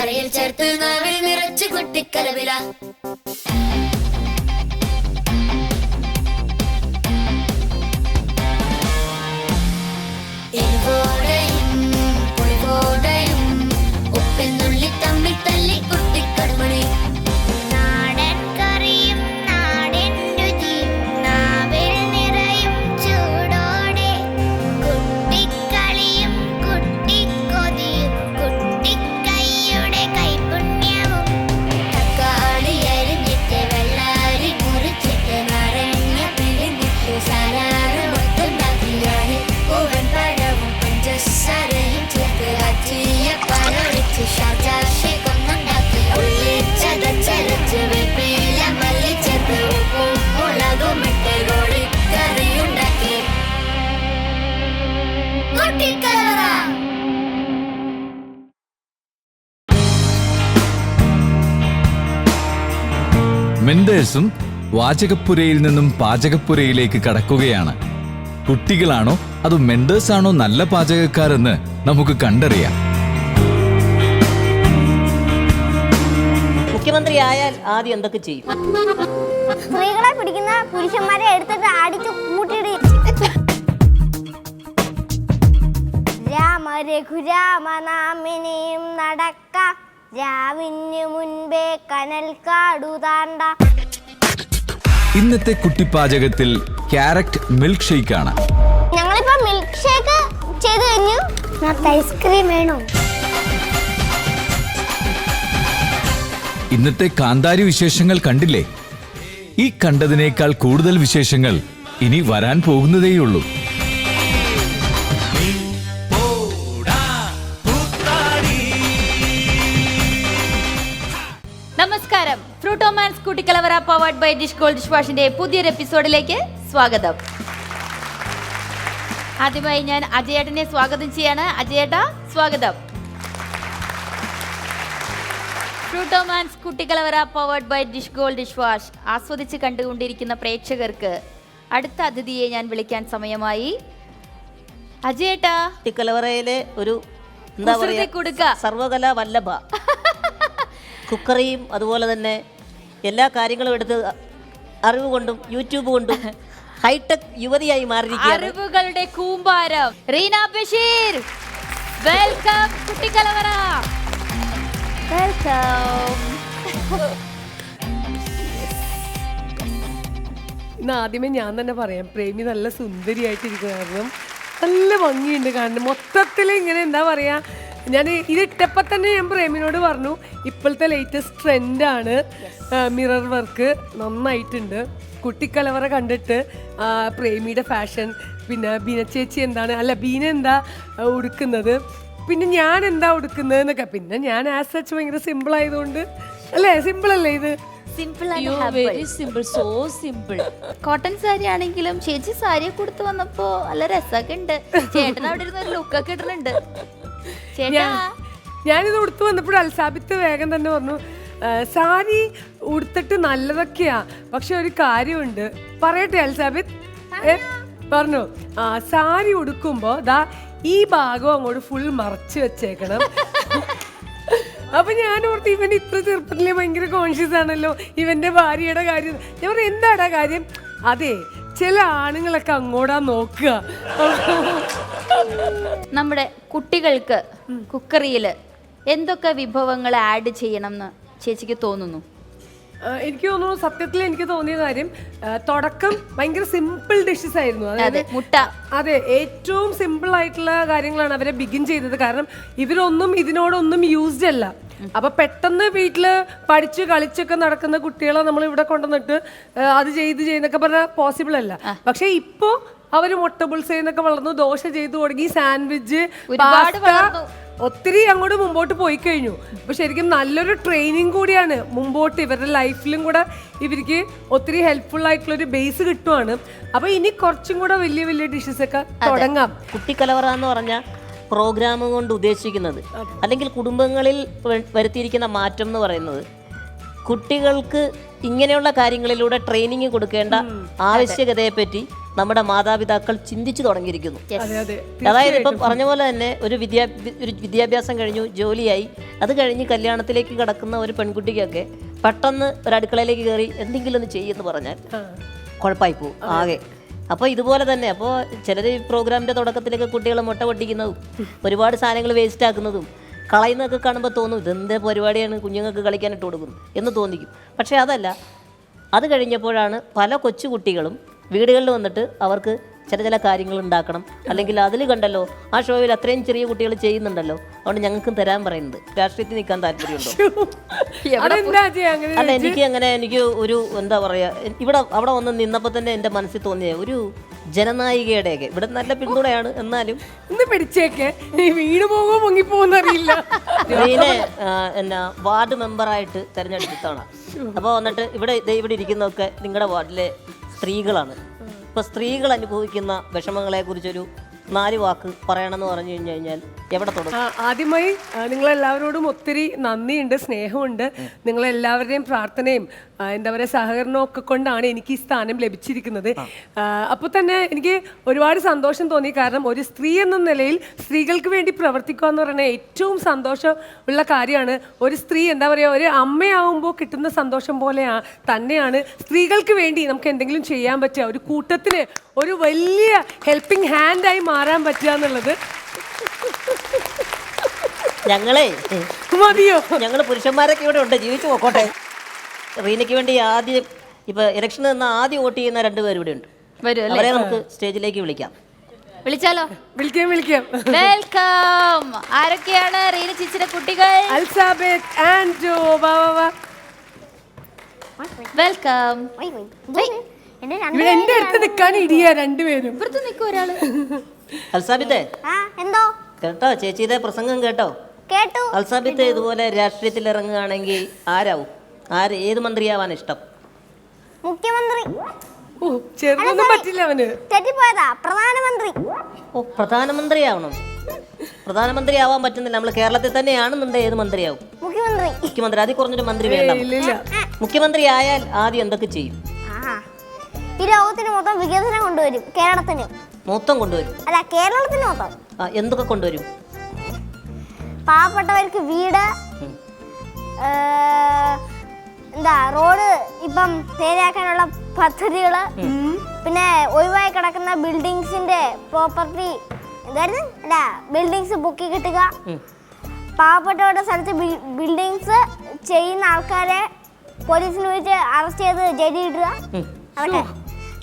അരയിൽ ചേർത്ത് നാവിൽ നിറച്ച് കുട്ടിക്കലവില. എരിവോടെയും പുളിവോടെയും ഉപ്പിൽ നുള്ളി തമ്മിൽ തല്ലി കുട്ടിക്കടുമണി. നാടൻ കറിയും നാടൻ രുചിയും നാവിൽ നിറയും ചൂടോടെ. കുട്ടിക്കളിയും കുട്ടിക്കൊതിയും കുട്ടിക്കൈയുടെ കൈപുണ്യവും. തക്കാളി അരിഞ്ഞിട്ട് വെള്ളരി മുറിച്ചിട്ട് നാരങ്ങ പിഴിഞ്ഞിട്ട് സലാഡ് മൊത്തണ്ടാക്കിയാണ്. പൂവൻ പഴവും പഞ്ചസാരയും ചേർത്ത് അച്ചിയ പഴൊഴിച്ച് ഷാജാഷി കൊന്നുണ്ടാക്കി. ഉള്ളി ചതച്ചരച്ച് വേപ്പില മല്ലി ചേർത്ത് ഉപ്പും മുളകും ഇട്ട് കോഴിക്കറിയുണ്ടാക്കി. കുട്ടിക്കലവറ. മെൻഡേഴ്സും വാചകപ്പുരയിൽ നിന്നും പാചകപ്പുരയിലേക്ക് കടക്കുകയാണ്. കുട്ടികളാണോ അതോ മെൻഡേഴ്സാണോ നല്ല പാചകക്കാരെന്ന് നമുക്ക് കണ്ടറിയാം. മുഖ്യമന്ത്രി ആയാൽ ആദ്യം എന്തൊക്കെ ചെയ്യും? സ്ത്രീകളെ പിടിക്കുന്ന പുരുഷന്മാരെ എടുത്തിട്ട് അടിച്ചു കൂട്ടിയിടും. രാമ രഘുരാമ നാമിനെയും നടക്കാം, രാവിന് മുൻപേ കനൽ കാടുതാണ്ട. ഇന്നത്തെ കുട്ടിപ്പാചകത്തിൽ ക്യാരറ്റ് മിൽക്ക് ഷേക്കാണ്. ഞങ്ങളിപ്പോ മിൽക്ക് ഷേക്ക് ചെയ്ത് കഴിഞ്ഞു. ഐസ്ക്രീം വേണോ? ഇന്നത്തെ കാന്താരി വിശേഷങ്ങൾ കണ്ടില്ലേ? ഈ കണ്ടതിനേക്കാൾ കൂടുതൽ വിശേഷങ്ങൾ ഇനി വരാൻ പോകുന്നതേയുള്ളൂ. നമസ്കാരം. Fruitomans Kuttikalavara powered by Dish Gold ഡിഷ് വാഷിന്റെ പുതിയൊരു എപ്പിസോഡിലേക്ക് സ്വാഗതം. ആദ്യമായി ഞാൻ അജയേട്ടനെ സ്വാഗതം ചെയ്യാണ്. അജയേട്ട, സ്വാഗതം. Fruitomans Kuttikalavara powered by Dish Gold dishwash ആസ്വദിച്ച് കണ്ടുകൊണ്ടിരിക്കുന്ന പ്രേക്ഷകർക്ക് അടുത്ത അതിഥിയെ ഞാൻ വിളിക്കാൻ സമയമായി. അജയേട്ട, കുട്ടിക്കലവറയിലെ ഒരു എന്താ പറയുക, സർവകലാ വല്ലഭ. കുക്കറിയും അതുപോലെ തന്നെ എല്ലാ കാര്യങ്ങളും എടുത്ത് അറിവ് കൊണ്ടും യൂട്യൂബ് കൊണ്ടും ഹൈടെക് യുവതിയായി മാറിയിരിക്കുകയാണ്. അറിവുകളുടെ കൂമ്പാരം റീന ബഷീർ. വെൽക്കം കുട്ടിക്കലവറ. വെൽക്കം. ഇന്ന് ആദ്യമേ ഞാൻ തന്നെ പറയാം, പ്രേമി നല്ല സുന്ദരിയായിട്ടിരിക്കുന്ന കാരണം നല്ല ഭംഗിയുണ്ട് കാണുന്നത്. മൊത്തത്തിൽ ഇങ്ങനെ എന്താ പറയാ, ഞാൻ ഇതിട്ടപ്പോൾ തന്നെ ഞാൻ പ്രേമിനോട് പറഞ്ഞു ഇപ്പോഴത്തെ ലേറ്റസ്റ്റ് ട്രെൻഡാണ് മിറർ വർക്ക്, നന്നായിട്ടുണ്ട്. കുട്ടിക്കലവറ കണ്ടിട്ട് പ്രേമിയുടെ ഫാഷൻ, പിന്നെ ബീന ചേച്ചി എന്താണ്, അല്ല ബീന എന്താ ഉടുക്കുന്നത്, പിന്നെ ഞാൻ എന്താ ഉടുക്കുന്നത് എന്നൊക്കെ. പിന്നെ ഞാൻ ആസ് സച്ച് ഭയങ്കര സിമ്പിൾ ആയതുകൊണ്ട് അല്ലേ, സിമ്പിൾ അല്ലേ ഇത്? കോട്ടൺ സാരി ആണെങ്കിലും ചേച്ചി സാരിയെ കൊടുത്ത് വന്നപ്പോ നല്ല രസമൊക്കെ ഉണ്ട്. ചേട്ടൻ അവിടെ ഇരുന്ന് ഒരു ലുക്കൊക്കെ ഇടുന്നുണ്ട്. ഞാനിത് ഉടുത്ത് വന്നപ്പോൾ അൽസാബിത്ത് വേഗം തന്നെ പറഞ്ഞു, സാരി ഉടുത്തിട്ട് നല്ലതൊക്കെയാ, പക്ഷെ ഒരു കാര്യമുണ്ട്. പറയട്ടെ അൽസാബിത്ത്? പറഞ്ഞു, സാരി ഉടുക്കുമ്പോ ദാ ഈ ഭാഗം അങ്ങോട്ട് ഫുൾ മറച്ചു വെച്ചേക്കണം. അപ്പൊ ഞാൻ ഓർത്ത് ഇവൻ ഇത്ര ചെറുപ്പത്തിലെ ഭയങ്കര കോൺഷ്യസ് ആണല്ലോ ഇവന്റെ ഭാര്യയുടെ കാര്യം. ഞാൻ പറഞ്ഞു എന്താടാ കാര്യം? അതെ, ചില ആണുങ്ങളൊക്കെ അങ്ങോട്ടാ നോക്കുക. നമ്മുടെ കുട്ടികൾക്ക് കുക്കറിയിൽ എന്തൊക്കെ വിഭവങ്ങൾ ആഡ് ചെയ്യണം എന്ന് ചേച്ചിക്ക് തോന്നുന്നു? എനിക്ക് തോന്നുന്നു, സത്യത്തിൽ എനിക്ക് തോന്നിയ കാര്യം, തുടക്കം ഭയങ്കര സിമ്പിൾ ഡിഷസ് ആയിരുന്നു. അതായത് മുട്ട. അതെ, ഏറ്റവും സിമ്പിൾ ആയിട്ടുള്ള കാര്യങ്ങളാണ് അവരെ ബിഗിൻ ചെയ്തത്. കാരണം ഇവരൊന്നും ഇതിനോടൊന്നും യൂസ്ഡ് അല്ല. അപ്പൊ പെട്ടെന്ന് വീട്ടില് പഠിച്ച് കളിച്ചൊക്കെ നടക്കുന്ന കുട്ടികളെ നമ്മൾ ഇവിടെ കൊണ്ടുവന്നിട്ട് അത് ചെയ്യുന്നൊക്കെ പറഞ്ഞാൽ പോസിബിൾ അല്ല. പക്ഷെ ഇപ്പോ അവര് മുട്ട ബുൾസൈ എന്നൊക്കെ വളർന്നു, ദോശ ചെയ്തു തുടങ്ങി, സാൻഡ്വിച്ച്, ഒത്തിരി അങ്ങോട്ട് മുമ്പോട്ട് പോയി കഴിഞ്ഞു. അപ്പൊ ശരിക്കും നല്ലൊരു ട്രെയിനിങ് കൂടിയാണ് മുമ്പോട്ട് ഇവരുടെ ലൈഫിലും കൂടെ ഇവർക്ക് ഒത്തിരി ഹെൽപ്ഫുൾ ആയിട്ടുള്ള ഒരു ബേസ് കിട്ടുവാണ്. അപ്പൊ ഇനി കുറച്ചും കൂടെ വലിയ വലിയ ഡിഷസ് ഒക്കെ തുടങ്ങാം. കുട്ടിക്കലവറ എന്ന് പറഞ്ഞ പ്രോഗ്രാം കൊണ്ട് ഉദ്ദേശിക്കുന്നത്, അല്ലെങ്കിൽ കുടുംബങ്ങളിൽ വരുത്തിയിരിക്കുന്ന മാറ്റം എന്ന് പറയുന്നത്, കുട്ടികൾക്ക് ഇങ്ങനെയുള്ള കാര്യങ്ങളിലൂടെ ട്രെയിനിങ് കൊടുക്കേണ്ട ആവശ്യകതയെ പറ്റി നമ്മുടെ മാതാപിതാക്കൾ ചിന്തിച്ചു തുടങ്ങിയിരിക്കുന്നു. അതെ അതെ അതായത് ഇപ്പം പറഞ്ഞ പോലെ തന്നെ ഒരു വിദ്യാഭ്യാസം കഴിഞ്ഞു, ജോലിയായി, അത് കഴിഞ്ഞ് കല്യാണത്തിലേക്ക് കിടക്കുന്ന ഒരു പെൺകുട്ടിക്കൊക്കെ പെട്ടെന്ന് ഒരു അടുക്കളയിലേക്ക് കയറി എന്തെങ്കിലും ഒന്ന് ചെയ്യുമെന്ന് പറഞ്ഞാൽ കുഴപ്പമായി പോവും ആകെ. അപ്പോൾ ഇതുപോലെ തന്നെ അപ്പോൾ ചിലർ പ്രോഗ്രാമിൻ്റെ തുടക്കത്തിലേക്ക് കുട്ടികൾ മുട്ട പൊട്ടിക്കുന്നതും ഒരുപാട് സാധനങ്ങൾ വേസ്റ്റ് ആക്കുന്നതും കളയുന്നതൊക്കെ കാണുമ്പോൾ തോന്നും ഇതെന്ത് പരിപാടിയാണ് കുഞ്ഞുങ്ങൾക്ക് കളിക്കാനിട്ട് കൊടുക്കുന്നത് എന്ന് തോന്നിക്കും. പക്ഷേ അതല്ല, അത് കഴിഞ്ഞപ്പോഴാണ് പല കൊച്ചുകുട്ടികളും വീടുകളിൽ വന്നിട്ട് അവർക്ക് ചില കാര്യങ്ങൾ ഉണ്ടാക്കണം, അല്ലെങ്കിൽ അതിൽ കണ്ടല്ലോ ആ ഷോയിൽ അത്രയും ചെറിയ കുട്ടികൾ ചെയ്യുന്നുണ്ടല്ലോ, അതുകൊണ്ട് ഞങ്ങൾക്കും തരാൻ പറയുന്നത്. രാഷ്ട്രീയത്തിൽ നിൽക്കാൻ താല്പര്യമുണ്ടോ? അല്ല, എനിക്ക് ഒരു എന്താ പറയുക, അവിടെ വന്ന് നിന്നപ്പോൾ തന്നെ എൻ്റെ മനസ്സിൽ തോന്നിയ ഒരു ജനനായികയുടെയൊക്കെ ഇവിടെ നല്ല പിന്തുണയാണ്, എന്നാലും പിടിച്ചേക്കെ വീട് പോകുമോ മുങ്ങിപ്പോന്നറിയില്ല. എന്നാ വാർഡ് മെമ്പറായിട്ട് തിരഞ്ഞെടുത്താണ്. അപ്പോൾ വന്നിട്ട് ഇവിടെ ഇരിക്കുന്നതൊക്കെ നിങ്ങളുടെ വാർഡിലെ സ്ത്രീകളാണ്. ഇപ്പോൾ സ്ത്രീകൾ അനുഭവിക്കുന്ന വിഷമങ്ങളെ കുറിച്ചൊരു 4 വാക്ക് പറയണമെന്ന് പറഞ്ഞു കഴിഞ്ഞാൽ എവിടെ തുടങ്ങും? ആദ്യമായി നിങ്ങളെല്ലാവരോടും ഒത്തിരി നന്ദിയുണ്ട്, സ്നേഹമുണ്ട്. നിങ്ങളെല്ലാവരുടെയും പ്രാർത്ഥനയും എന്താ പറയുക സഹകരണവും ഒക്കെ കൊണ്ടാണ് എനിക്ക് ഈ സ്ഥാനം ലഭിച്ചിരിക്കുന്നത്. അപ്പോൾ തന്നെ എനിക്ക് ഒരുപാട് സന്തോഷം തോന്നി. കാരണം ഒരു സ്ത്രീ എന്ന നിലയിൽ സ്ത്രീകൾക്ക് വേണ്ടി പ്രവർത്തിക്കുക എന്ന് പറയുന്നത് ഏറ്റവും സന്തോഷം ഉള്ള കാര്യമാണ്. ഒരു സ്ത്രീ എന്താ പറയുക, ഒരു അമ്മയാവുമ്പോൾ കിട്ടുന്ന സന്തോഷം പോലെ തന്നെയാണ് സ്ത്രീകൾക്ക് വേണ്ടി നമുക്ക് എന്തെങ്കിലും ചെയ്യാൻ പറ്റുക, ഒരു കൂട്ടത്തിന് ഒരു വലിയ ഹെൽപ്പിംഗ് ഹാൻഡായി മാറാൻ പറ്റുക എന്നുള്ളത്. ഞങ്ങള് പുരുഷന്മാരൊക്കെ ഇവിടെ ഉണ്ട്, ജീവിച്ചു പോക്കോട്ടെ. റീനയ്ക്ക് വേണ്ടി ആദ്യം ഇപ്പൊ ഇലക്ഷന് നിന്ന് ആദ്യം വോട്ട് ചെയ്യുന്ന 2 പേര് ഇവിടെ ഉണ്ട്. അവരെ നമുക്ക് സ്റ്റേജിലേക്ക് വിളിച്ചാലോ? വിളിക്കാം. വെൽക്കം. ആരൊക്കെയാണ് റീന ചേച്ചിയുടെ കുട്ടികൾ? അൽസാബത്ത്, ആൻഡ്രൂ, വെൽക്കം. എന്റെ അടുത്ത് നിൽക്കാൻ ഇടിയാ 2 പേരും. ഇപ്പുറത്ത് നിൽക്കും ഒരാള്. അൽസാബിത്തെ എന്തോ കേട്ടോ, ചേച്ചിയുടെ പ്രസംഗം കേട്ടോ? അൽസാബിത്ത് ഇതുപോലെ രാഷ്ട്രീയത്തിൽ ഇറങ്ങുകയാണെങ്കിൽ ആരാവും? ഏത് മന്ത്രിയാവാൻ ഇഷ്ടം? മുഖ്യമന്ത്രി. ചെറുതൊന്നും പറ്റില്ല അവന്. തെറ്റിപ്പോയതാ, പ്രധാനമന്ത്രി. പ്രധാനമന്ത്രി ആവണം. പ്രധാനമന്ത്രി ആവാൻ പറ്റുന്നില്ല. നമ്മൾ കേരളത്തിൽ തന്നെയാണെന്നുണ്ടെങ്കിൽ ഏത് മന്ത്രിയാവും? മുഖ്യമന്ത്രി. അതിൽ കുറഞ്ഞൊരു മന്ത്രി വേണ്ട. മുഖ്യമന്ത്രി ആയാൽ ആദ്യം എന്തൊക്കെ ചെയ്യും? ഈ ലോകത്തിന് മൊത്തം വികസനം കൊണ്ടുവരും. കേരളത്തിന് മൊത്തം കൊണ്ടുവരും. അല്ല, കേരളത്തിന് മൊത്തം. എന്തൊക്കെ കൊണ്ടുവരും? പാവപ്പെട്ടവർക്ക് വീട്, എന്താ റോഡ് ഇപ്പം നേരെയാക്കാനുള്ള പദ്ധതികള്, പിന്നെ ഒഴിവായി കിടക്കുന്ന ബിൽഡിങ്സിന്റെ പ്രോപ്പർട്ടി എന്തായിരുന്നു അല്ല ബിൽഡിങ്സ് പൊക്കി കിട്ടുക, പാവപ്പെട്ടവരുടെ സ്ഥലത്ത് ബിൽഡിങ്സ് ചെയ്യുന്ന ആൾക്കാരെ പോലീസിന് വിളിച്ച് അറസ്റ്റ് ചെയ്ത് ജയിലിൽ ഇടുക.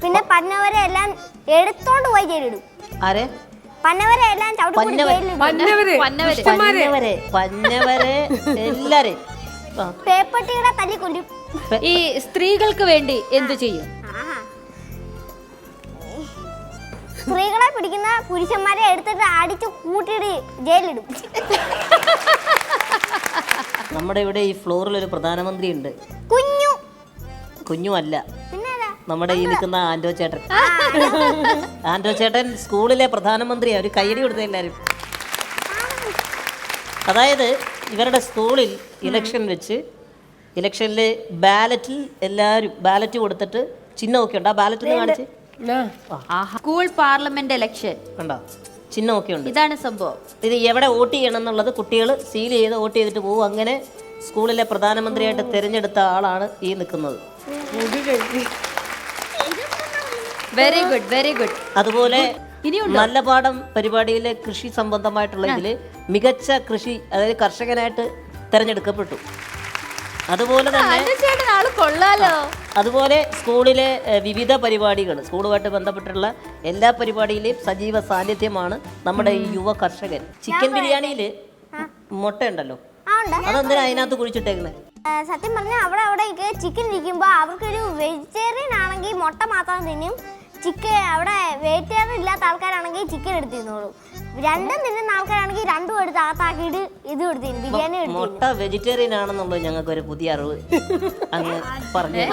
പിന്നെ പന്നവരെ എല്ലാം എടുത്തോണ്ട് പോയി ജയിലിടും. പന്നവരെ എല്ലാം പേപ്പട്ടികളെ തല്ലിക്കൊല്ലും. ഈ സ്ത്രീകൾക്ക് വേണ്ടി എന്തു ചെയ്യും? സ്ത്രീകളെ പിടിക്കുന്ന പുരുഷന്മാരെ എടുത്തിട്ട് അടിച്ചു കൂട്ടിയിട്ട് ജയിലിടും. നമ്മുടെ ഇവിടെ ഈ ഫ്ലോറിൽ ഒരു പ്രധാനമന്ത്രി ഉണ്ട്. കുഞ്ഞു അല്ല, നമ്മുടെ ഈ നിൽക്കുന്ന ആൻഡ്രോ ചേട്ടൻ സ്കൂളിലെ പ്രധാനമന്ത്രിയാ. ഒരു കയ്യടി കൊടുത്ത എല്ലാവരും. അതായത് ഇവരുടെ സ്കൂളിൽ ഇലക്ഷനിൽ ബാലറ്റിൽ എല്ലാവരും ബാലറ്റ് കൊടുത്തിട്ട് ചിഹ്നമൊക്കെ ഉണ്ട്. ആ ബാലറ്റ് കാണിച്ച് സ്കൂൾ പാർലമെന്റ് ഇലക്ഷൻ കണ്ടോ, ചിഹ്നമൊക്കെ ഉണ്ട്. ഇതാണ് സംഭവം. ഇത് എവിടെ വോട്ട് ചെയ്യണം എന്നുള്ളത് കുട്ടികൾ സീൽ ചെയ്ത് വോട്ട് ചെയ്തിട്ട് പോകും. അങ്ങനെ സ്കൂളിലെ പ്രധാനമന്ത്രിയായിട്ട് തിരഞ്ഞെടുത്ത ആളാണ് ഈ നിൽക്കുന്നത്. Very good. അതുപോലെ നല്ല പാഠം പരിപാടിയിലെ കൃഷി സംബന്ധമായിട്ടുള്ള ഇതില് മികച്ച കൃഷി, അതായത് കർഷകനായിട്ട് തെരഞ്ഞെടുക്കപ്പെട്ടു. അതുപോലെ തന്നെ അതുപോലെ സ്കൂളിലെ വിവിധ പരിപാടികൾ, സ്കൂളുമായിട്ട് ബന്ധപ്പെട്ടുള്ള എല്ലാ പരിപാടിയിലെയും സജീവ സാന്നിധ്യമാണ് നമ്മുടെ ഈ യുവ കർഷകൻ. ചിക്കൻ ബിരിയാണിയിൽ മുട്ട ഉണ്ടല്ലോ, അതെന്തിനാ അതിനകത്ത് കുഴിച്ചിട്ടേക്കുന്നത്? സത്യം പറഞ്ഞാൽ അവിടെ ചിക്കൻ ഇരിക്കുമ്പോ അവർക്കൊരു വെജിറ്റേറിയൻ ആണെങ്കിൽ മുട്ട മാത്രം തിന്നും, ചിക്കൻ അവിടെ വെജിറ്റേറിയൻ ഇല്ലാത്ത ആൾക്കാരാണെങ്കിൽ ചിക്കൻ എടുത്തിരുന്നോളൂ. രണ്ടും തിന്നുന്ന ആൾക്കാരാണെങ്കിൽ രണ്ടും എടുത്ത് അകത്താക്കിയിട്ട് ഇതും എടുത്തിരുന്നു, ബിരിയാണി എടുത്തു. മുട്ട വെജിറ്റേറിയൻ ആണെന്നുള്ളത് ഞങ്ങൾക്ക് ഒരു പുതിയ അറിവ് അങ്ങ് പറഞ്ഞു.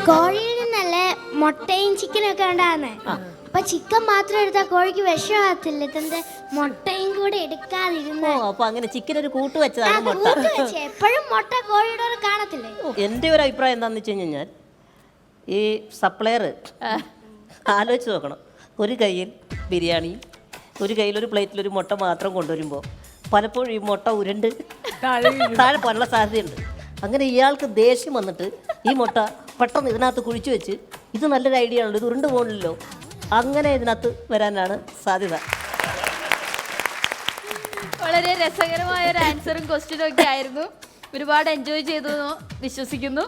കോഴിയിൽ നിന്നല്ലേ മുട്ടയും ചിക്കനും ഒക്കെ ഉണ്ടാകുന്നേ. അപ്പൊ ചിക്കൻ മാത്രം എടുത്താൽ കോഴിക്ക് വിഷമാകത്തില്ല, ഇതെന്താ മുട്ടയും കൂടെ എടുക്കാതിരുന്നോ? അപ്പൊ അങ്ങനെ ചിക്കൻ ഒരു കൂട്ട് വെച്ചതാണ് മുട്ട. എപ്പോഴും മുട്ട കോഴിയുടെ കാണത്തില്ലേ? എന്റെ ഒരു അഭിപ്രായം എന്താന്ന് വെച്ച് കഴിഞ്ഞാൽ ഈ സപ്ലയർ ആലോചിച്ച് നോക്കണം. ഒരു കയ്യിൽ ബിരിയാണിയും ഒരു കയ്യിൽ ഒരു പ്ലേറ്റിലൊരു മുട്ട മാത്രം കൊണ്ടുവരുമ്പോൾ പലപ്പോഴും ഈ മുട്ട ഉരുണ്ട് താഴെ പോകാനുള്ള സാധ്യതയുണ്ട്. അങ്ങനെ ഇയാൾക്ക് ദേഷ്യം വന്നിട്ട് ഈ മുട്ട പെട്ടെന്ന് ഇതിനകത്ത് കുഴിച്ചു വെച്ച് ഇത് നല്ലൊരു ഐഡിയ ആണല്ലോ, ഇത് ഉരുണ്ട് പോകണല്ലോ, അങ്ങനെ ഇതിനകത്ത് വരാനാണ് സാധ്യത. വളരെ രസകരമായ ഒരു ആൻസറും ക്വസ്റ്റ്യനും ഒക്കെ ആയിരുന്നു. ഒരുപാട് എൻജോയ് ചെയ്തു എന്ന് വിശ്വസിക്കുന്നു.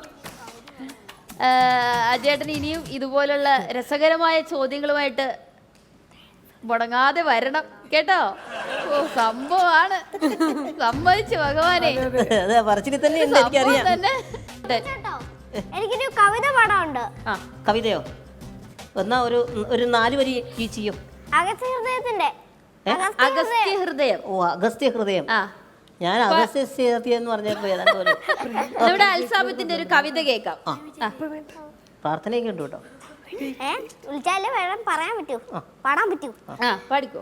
അജയേട്ടൻ ഇനിയും ഇതുപോലുള്ള രസകരമായ ചോദ്യങ്ങളുമായിട്ട് മുടങ്ങാതെ വരണം കേട്ടോ. ഓ സംഭവമാണ്, സമ്മതിച്ചു ഭഗവാനെ. അതെ, പറച്ചിൽ തന്നെ ഉണ്ട്, എനിക്കറിയാം. തന്നെ എനിക്കൊരു കവിത പാടാനുണ്ട്. കവിതയോ? എന്നാ ഒരു 4 വരി ഈ ചെയ്യും. അഗസ്ത്യ ഹൃദയത്തിന്റെ അഗസ്ത്യ ഹൃദയം. ഓ, അഗസ്ത്യ ഹൃദയം. ആ, ഞാൻ അഗസ്ത്യ എന്ന് പറഞ്ഞപ്പോ ഏതാണ്ട് പോലെ. നമ്മുടെ അൽസാബത്തിന്റെ ഒരു കവിത കേൾക്കാം. പ്രാർത്ഥനയൊക്കെ ഉണ്ട് കേട്ടോ. വിളിച്ചാലേ വേണം പറയാൻ പറ്റൂ, പാടാൻ പറ്റൂ. പാടിക്കോ.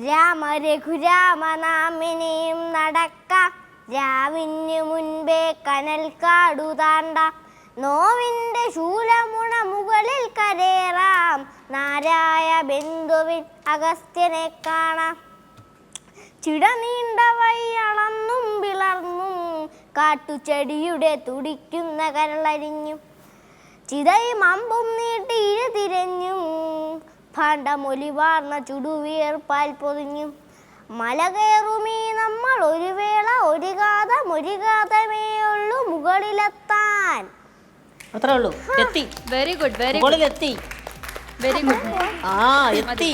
രാമ രഘുരാമ നാമിനെയും നടക്കാം, രാവിനു മുൻപേ കനൽ കാടു താണ്ട, നോവിന്റെ ശൂലമുണ മുകളിൽ കരേറാം, നാരായ ബന്ധുവിൻ അഗസ്ത്യനെ കാണാം. ചിടനീണ്ട വയ്യളന്നും പിളർന്നും, കാട്ടുചെടിയുടെ തുടിക്കുന്ന കരളരിഞ്ഞും, ചിതയും അമ്പും നീട്ടി തിരഞ്ഞും, ഭാണ്ഡമൊലിവാർന്ന ചുടുവിയർപ്പാൽ പൊതിഞ്ഞും, മല കയറുമീ നമ്മൾ ഒരു വേള ഒരു കാതമേ ഉള്ളൂ മുകളിലെത്താൻ. അത്രേ ഉള്ളൂ, എത്തി. വെരി ഗുഡ്, വെരി ഗുഡ്, മുകളിലെത്തി. Very good. എത്തി.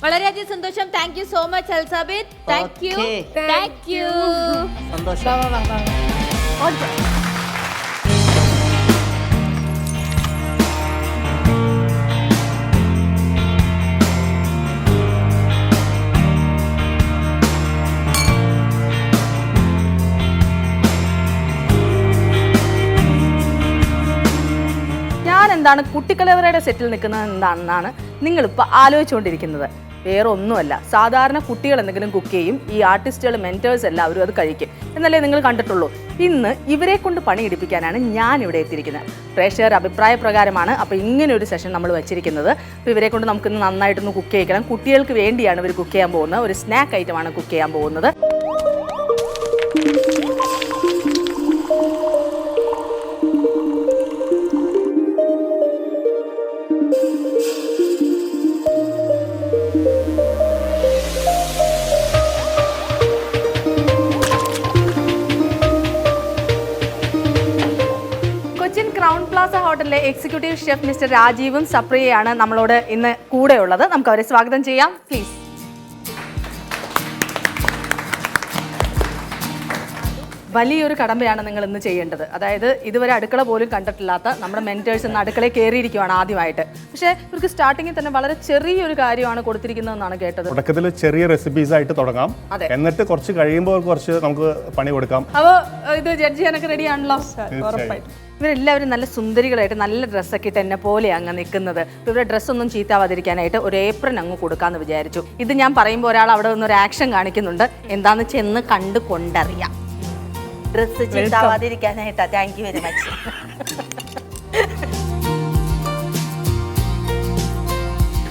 വളരെയധികം സന്തോഷം. Thank you so much Alsabith. Thank you, Okay. Thank you. സന്തോഷം. ഞാൻ എന്താണ് കുട്ടിക്കലവറയുടെ സെറ്റിൽ നിൽക്കുന്നത് എന്താണെന്നാണ് നിങ്ങളിപ്പോൾ ആലോചിച്ചുകൊണ്ടിരിക്കുന്നത്. വേറെ ഒന്നുമല്ല, സാധാരണ കുട്ടികൾ എന്തെങ്കിലും കുക്ക് ചെയ്യും, ഈ ആർട്ടിസ്റ്റുകൾ മെൻറ്റേഴ്സ് എല്ലാവരും അത് കഴിക്കും എന്നല്ലേ നിങ്ങൾ കണ്ടിട്ടുള്ളൂ. ഇന്ന് ഇവരെ കൊണ്ട് പണിയെടുപ്പിക്കാനാണ് ഞാൻ ഇവിടെ എത്തിയിരിക്കുന്നത്. പ്രേക്ഷകർ അഭിപ്രായ പ്രകാരമാണ് അപ്പോൾ ഇങ്ങനെ ഒരു സെഷൻ നമ്മൾ വെച്ചിരിക്കുന്നത്. അപ്പോൾ ഇവരെ കൊണ്ട് നമുക്കിന്ന് നന്നായിട്ടൊന്ന് കുക്ക് ചെയ്യിക്കണം. കുട്ടികൾക്ക് വേണ്ടിയാണ് ഇവർ കുക്ക് ചെയ്യാൻ പോകുന്നത്. ഒരു സ്നാക്ക് ഐറ്റമാണ് കുക്ക് ചെയ്യാൻ പോകുന്നത്. ക്രൗൺ പ്ലാസ ഹോട്ടലിലെ എക്സിക്യൂട്ടീവ് ഷെഫ് മിസ്റ്റർ രാജീവും സപ്രിയയാണ് നമ്മളോട് ഇന്ന് കൂടെയുള്ളത്. നമുക്ക് അവരെ സ്വാഗതം ചെയ്യാം, പ്ലീസ്. വലിയൊരു കടമ്പയാണ് നിങ്ങൾ ഇന്ന് ചെയ്യേണ്ടത്. അതായത് ഇതുവരെ അടുക്കള പോലും കണ്ടിട്ടില്ലാത്ത നമ്മുടെ മെന്റേഴ്സ് ഇന്ന് അടുക്കളയിൽ കയറിയിരിക്കുകയാണ് ആദ്യമായിട്ട്. പക്ഷേ ഇവർക്ക് സ്റ്റാർട്ടിങ്ങിൽ തന്നെ വളരെ ചെറിയൊരു കാര്യമാണ് കൊടുത്തിരിക്കുന്നതെന്നാണ് കേട്ടത്. തുടക്കത്തിൽ ചെറിയ റെസിപ്പീസ് ആയിട്ട് തുടങ്ങാം, എന്നിട്ട് കുറച്ച് കഴിയുമ്പോൾ കുറച്ച് നമുക്ക് പണി കൊടുക്കാം. അപ്പോൾ ഇത് ജഡ്ജ് ചെയ്യാനൊക്കെ റെഡി ആണല്ലോ? ഇവരെല്ലാവരും നല്ല സുന്ദരികളായിട്ട് നല്ല ഡ്രസ്സൊക്കെ ഇട്ട് എന്നെ പോലെ അങ്ങ് നിൽക്കുന്നത്. ഇവരുടെ ഡ്രസ്സൊന്നും ചീത്താവാതിരിക്കാനായിട്ട് ഒരു ഏപ്രൺ അങ്ങ് കൊടുക്കാമെന്ന് വിചാരിച്ചു. ഇത് ഞാൻ പറയുമ്പോൾ ഒരാൾ അവിടെ നിന്നൊരു ആക്ഷൻ കാണിക്കുന്നുണ്ട്. എന്താണെന്ന് ചെന്ന് കണ്ട് കൊണ്ടറിയാം. ഡ്രസ്സ് ചീത്താവാതിരിക്കാനായിട്ടാ. Thank you very much.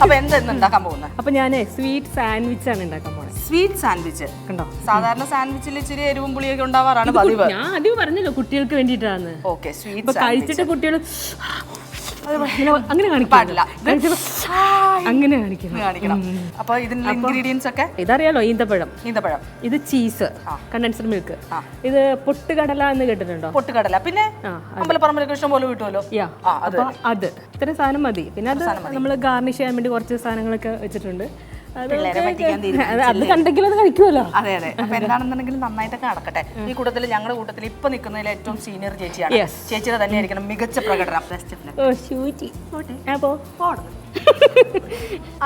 അപ്പൊ എന്താ ഉണ്ടാക്കാൻ പോകുന്നത്? അപ്പൊ ഞാൻ സ്വീറ്റ് സാൻഡ്വിച്ച് ആണ് ഉണ്ടാക്കാൻ പോകുന്നത്. സ്വീറ്റ് സാൻഡ്വിച്ച് കണ്ടോ? സാധാരണ സാൻഡ്വിച്ചിൽ ഇച്ചിരി എരിവും പുളിയൊക്കെ ഉണ്ടാവാറാണ് പതിവ്. ഞാൻ ആദ്യം പറഞ്ഞല്ലോ കുട്ടികൾക്ക് വേണ്ടിയിട്ടാണ്. ഓക്കെ, സ്വീറ്റ് കഴിച്ചിട്ട് കുട്ടികൾ അങ്ങനെ കാണിക്കില്ല, അങ്ങനെ കാണിക്കണം. അപ്പൊ ഇതിനുള്ള ഇൻഗ്രീഡിയൻസ് ഒക്കെ ഇതറിയാലോ, ഈന്തപ്പഴം, ഇത് ചീസ്, കണ്ടൻസ്ഡ് മിൽക്ക്, ഇത് പൊട്ടുകടല എന്ന് കേട്ടിട്ടുണ്ടോ? പൊട്ടുകടല, പിന്നെ അമ്പലപ്പറമ്പിലൊക്കെ ഇഷ്ടം പോലെ കിട്ടുമല്ലോ. അത് ഇത്രയും സാധനം മതി. പിന്നെ അത് നമ്മൾ ഗാർണിഷ് ചെയ്യാൻ വേണ്ടി കുറച്ച് സാധനങ്ങളൊക്കെ വെച്ചിട്ടുണ്ട്. അത് കണ്ടെങ്കിലും അത് കഴിക്കുമല്ലോ. അതെ അതെ. അപ്പൊ എന്താണെന്നുണ്ടെങ്കിലും നന്നായിട്ടൊക്കെ നടക്കട്ടെ. ഈ കൂട്ടത്തിൽ ഞങ്ങളുടെ കൂട്ടത്തിൽ ഇപ്പൊ നിൽക്കുന്നതിൽ ഏറ്റവും സീനിയർ ചേച്ചിയാണ്. ചേച്ചിയുടെ തന്നെ ആയിരിക്കണം മികച്ച പ്രകടനം.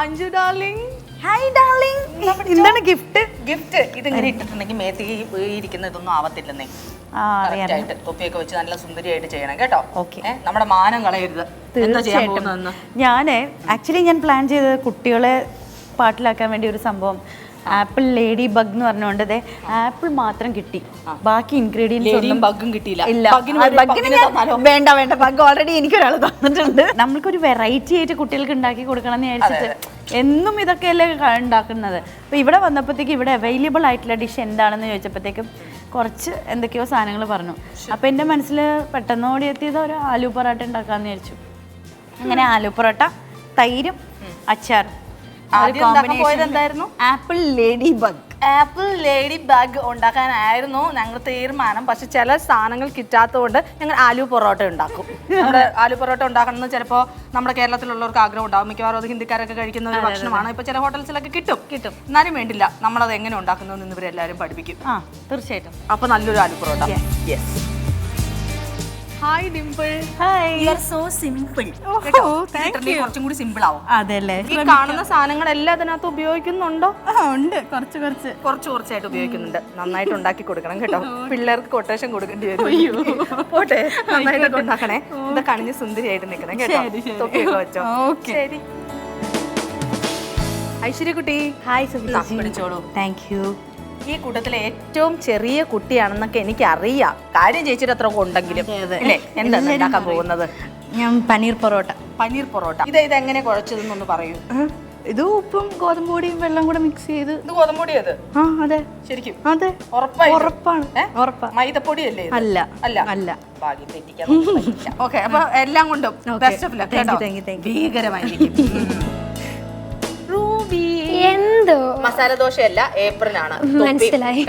Anju darling, hi darling. എന്താണ് ഗിഫ്റ്റ്? ഇതിങ്ങനെ ഇട്ടിട്ടുണ്ടെങ്കിൽ മേത്തി ഇരിക്കുന്ന ഇതൊന്നും ആവത്തില്ലെന്നേ. കറക്റ്റായിട്ട് തൊപ്പിയൊക്കെ വെച്ച് നല്ല സുന്ദരിയായിട്ട് ചെയ്യണം കേട്ടോ. ഓക്കെ, നമ്മുടെ മാനം കളയരുത്. എന്താ ചെയ്യാൻ പോകുന്നതെന്ന്? ഞാൻ ആക്ച്വലി പ്ലാൻ ചെയ്തത് കുട്ടികളെ പാട്ടിലാക്കാൻ വേണ്ടി ഒരു സംഭവം ആപ്പിൾ ലേഡി ബഗ് എന്ന് പറഞ്ഞുകൊണ്ട് ആപ്പിൾ മാത്രം കിട്ടി, ബാക്കി ഇൻഗ്രീഡിയൻസ് ബഗ്ഗും കിട്ടിയില്ല. ഇല്ല. വേണ്ട വേണ്ട, ബഗ് ഓൾറെഡി എനിക്കൊരാൾ തന്നിട്ടുണ്ട്. നമ്മൾക്കൊരു വെറൈറ്റി ആയിട്ട് കുട്ടികൾക്ക് ഉണ്ടാക്കി കൊടുക്കണം എന്ന് വിചാരിച്ചിട്ട് എന്നും ഇതൊക്കെയല്ലേ ഉണ്ടാക്കുന്നത്. അപ്പോൾ ഇവിടെ വന്നപ്പോഴത്തേക്ക് ഇവിടെ അവൈലബിൾ ആയിട്ടുള്ള ഡിഷ് എന്താണെന്ന് ചോദിച്ചപ്പോഴത്തേക്കും കുറച്ച് എന്തൊക്കെയോ സാധനങ്ങൾ പറഞ്ഞു. അപ്പോൾ എൻ്റെ മനസ്സിൽ പെട്ടെന്ന് ഓടി എത്തിയത് ഒരു ആലു പൊറോട്ട ഉണ്ടാക്കാമെന്ന് വിചാരിച്ചു. അങ്ങനെ ആലു പൊറോട്ട, തൈരും അച്ചാറും. എന്തായിരുന്നു? Apple ladybug. Apple ladybug ഉണ്ടാക്കാനായിരുന്നു ഞങ്ങൾ തീരുമാനം. പക്ഷെ ചില സാധനങ്ങൾ കിട്ടാത്തതുകൊണ്ട് ഞങ്ങൾ ആലു പൊറോട്ട ഉണ്ടാക്കും. നമ്മുടെ ആലു പൊറോട്ട ഉണ്ടാക്കുന്നത് ചിലപ്പോൾ നമ്മുടെ കേരളത്തിലുള്ളവർക്ക് ആഗ്രഹം ഉണ്ടാകും. മിക്കവാറും അത് ഹിന്ദിക്കാരൊക്കെ കഴിക്കുന്ന ഒരു ഭക്ഷണമാണ്. ഇപ്പോൾ ചില ഹോട്ടൽസിലൊക്കെ കിട്ടും. എന്നാലും വേണ്ടില്ല, നമ്മളത് എങ്ങനെ ഉണ്ടാക്കുന്നതെന്ന് ഇവരെല്ലാവരും പഠിപ്പിക്കും. തീർച്ചയായിട്ടും. അപ്പോൾ നല്ലൊരു aloo parotta. Yes. Hi Dimple. Hi. You are so simple. കുറച്ചും കൂടി സിമ്പിൾ ആവും. അതെല്ലേ. ഈ കാണുന്ന സാധനങ്ങളെല്ലാം അതിനകത്ത് ഉപയോഗിക്കുന്നുണ്ടോ? ഉണ്ട്, കുറച്ചായിട്ട് ഉപയോഗിക്കുന്നുണ്ട്. നന്നായിട്ട് ഉണ്ടാക്കി കൊടുക്കണം കേട്ടോ. പിള്ളേർക്ക് കൊട്ടേഷൻ കൊടുക്കേണ്ടി വരും. പോട്ടെ, നന്നായിട്ടൊക്കെ ഉണ്ടാക്കണേ. ഇതൊക്കെ അണിഞ്ഞ് സുന്ദരിയായിട്ട് നിൽക്കണം കേട്ടോ. തൊപ്പിയൊക്കെ വെച്ചോ. ശരി. ഐശ്വര്യക്കുട്ടി, ഹായ്. പിടിച്ചോളൂ. Thank you. ഈ കൂട്ടത്തിലെ ഏറ്റവും ചെറിയ കുട്ടിയാണെന്നൊക്കെ എനിക്ക് അറിയാം. കാര്യം ചേച്ചിയുടെ അത്ര ഉണ്ടെങ്കിലും അല്ലേ? എന്താണ് ഉണ്ടാക്കാൻ പോകുന്നത്? ഞാൻ പനീർ പൊറോട്ട. പനീർ പൊറോട്ട. ഇത് എങ്ങനെ കുഴച്ചതെന്നൊന്ന് പറയൂ. ഇത് ഉപ്പും ഗോതമ്പ് പൊടിയും വെള്ളം കൂടെ മിക്സ് ചെയ്ത്. ഇത് ഗോതമ്പ് പൊടി? അത് അതെ. ശരിക്കും? അതെ. ഉറപ്പാണ്. മൈദപ്പൊടി അല്ലേ? അല്ല അല്ല അല്ല. ഭാഗ്യം തെറ്റിക്കാൻ. ഓക്കെ, അപ്പൊ എല്ലാം കൊണ്ടും ബെസ്റ്റ് ഓഫ് ലക്ക് കേട്ടോ. ഭീകരമായിരിക്കും. എന്തോ മസാല ദോശയല്ല, ഏപ്രിലാണ്. മനസ്സിലായി.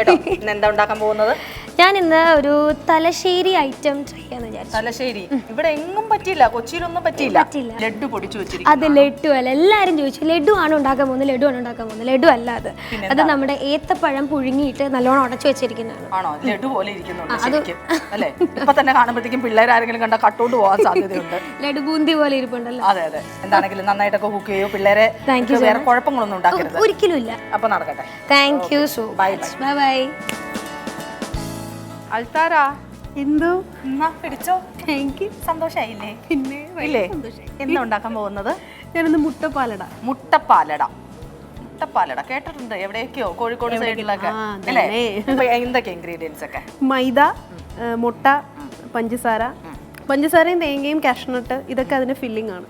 എന്താ ഉണ്ടാക്കാൻ പോകുന്നത്? ഞാൻ ഇന്ന് ഒരു തലശ്ശേരി ഐറ്റം ട്രൈ ചെയ്യാന്ന് വിചാരിച്ചു. തലശ്ശേരി ഇവിടെ എങ്ങും പറ്റിയില്ല, കൊച്ചിയിലൊന്നും പറ്റിയില്ല. ലഡ്ഡു പൊടിച്ചു വെച്ചിരിക്കും. അത് ലഡ്ഡു അല്ല. എല്ലാരും ചോദിച്ചു ലഡ്ഡു ആണ് ഉണ്ടാക്കാൻ പോകുന്നത്, ലഡ്ഡു അല്ല. അത് നമ്മുടെ ഏത്തപ്പഴം പുഴുങ്ങിയിട്ട് നല്ലോണം ഉടച്ചു വെച്ചിരിക്കുന്നതാണ്. ആണോ? ലഡ്ഡു പോലെ ഇരിക്കുന്നുണ്ട് ശരിക്കും അല്ലേ? ഇപ്പൊ തന്നെ കാണുമ്പോഴത്തേക്കും പിള്ളേർ ആരെങ്കിലും കണ്ട കട്ടോട്ട് പോകാൻ സാധ്യതയുണ്ട്. ലഡ്ഡു ബൂന്തി പോലെ ഇരിപ്പുണ്ടല്ലോ. അതെ. എന്താണെങ്കിലും നന്നായിട്ടൊക്കെ കുക്ക് ചെയ്യൂ. പിള്ളേരെ വേറെ കുഴപ്പങ്ങളൊന്നും ഉണ്ടാക്കരുത്. ഒരിക്കലും ഇല്ല. അപ്പൊ നടക്കട്ടെ. Thank you so much. Bye bye. അൾത്താരാ, എന്തോ എന്നാ പിടിച്ചോ. Thank you. സന്തോഷായില്ലേ? പിന്നെ ഇല്ലേ? എന്താ ഉണ്ടാക്കാൻ പോകുന്നത്? ഞാനൊന്ന് മുട്ടപ്പാലട. മുട്ടപ്പാലട കേട്ടിട്ടുണ്ട് എവിടെയൊക്കെയോ, കോഴിക്കോട് സൈഡിലൊക്കെ അല്ലേ? എന്തൊക്കെ ഇൻഗ്രീഡിയൻസ് ഒക്കെ? മൈദ, മുട്ട, പഞ്ചസാരയും തേങ്ങയും കാഷ്നട്ട്, ഇതൊക്കെ അതിന് ഫില്ലിംഗ് ആണ്.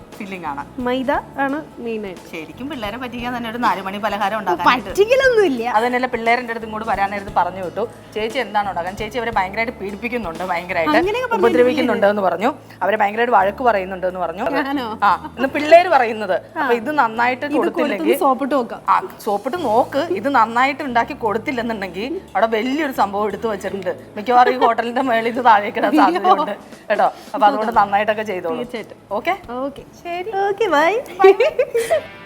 മൈദ ആണ് മെയിൻ ആയിട്ട്. ശരിക്കും പിള്ളേരെ പറ്റിക്കാൻ തന്നെ ഒരു 4 മണി പലഹാരം ഉണ്ടാക്കാൻ പറ്റിക്കലൊന്നുമില്ല. അതന്നെയല്ല പിള്ളേരുടെ അടുത്ത് ഇങ്ങോട്ട് വരാൻ നേരത്ത് പറഞ്ഞു വിട്ടു, ചേച്ചി എന്താണ് ഉണ്ടാക്കാൻ. ചേച്ചി അവരെ ഭയങ്കരമായിട്ട് പീഡിപ്പിക്കുന്നുണ്ട്, ഭയങ്കരമായിട്ട് ഉപദ്രവിക്കുന്നുണ്ട് എന്ന് പറഞ്ഞു. അവരെ ഭയങ്കരമായിട്ട് വഴക്ക് പറയുന്നുണ്ട് എന്ന് പറഞ്ഞു. ഇന്ന് പിള്ളേര് പറയുന്നത്. അപ്പൊ ഇത് നന്നായിട്ട് കൊടുത്തില്ലെങ്കിൽ സോപ്പിട്ട് നോക്ക്. ഇത് നന്നായിട്ട് ഉണ്ടാക്കി കൊടുത്തില്ലെന്നുണ്ടെങ്കിൽ അവിടെ വലിയൊരു സംഭവം എടുത്തു വെച്ചിട്ടുണ്ട്. മിക്കവാറും ഈ ഹോട്ടലിന്റെ മേളിൽ ഇത് താഴേക്കിടാൻ സാധ്യതയുണ്ട് കേട്ടോ. അപ്പൊ അതുകൊണ്ട് നന്നായിട്ടൊക്കെ ചെയ്തോളൂ. ഓക്കെ ശരി. ബൈ.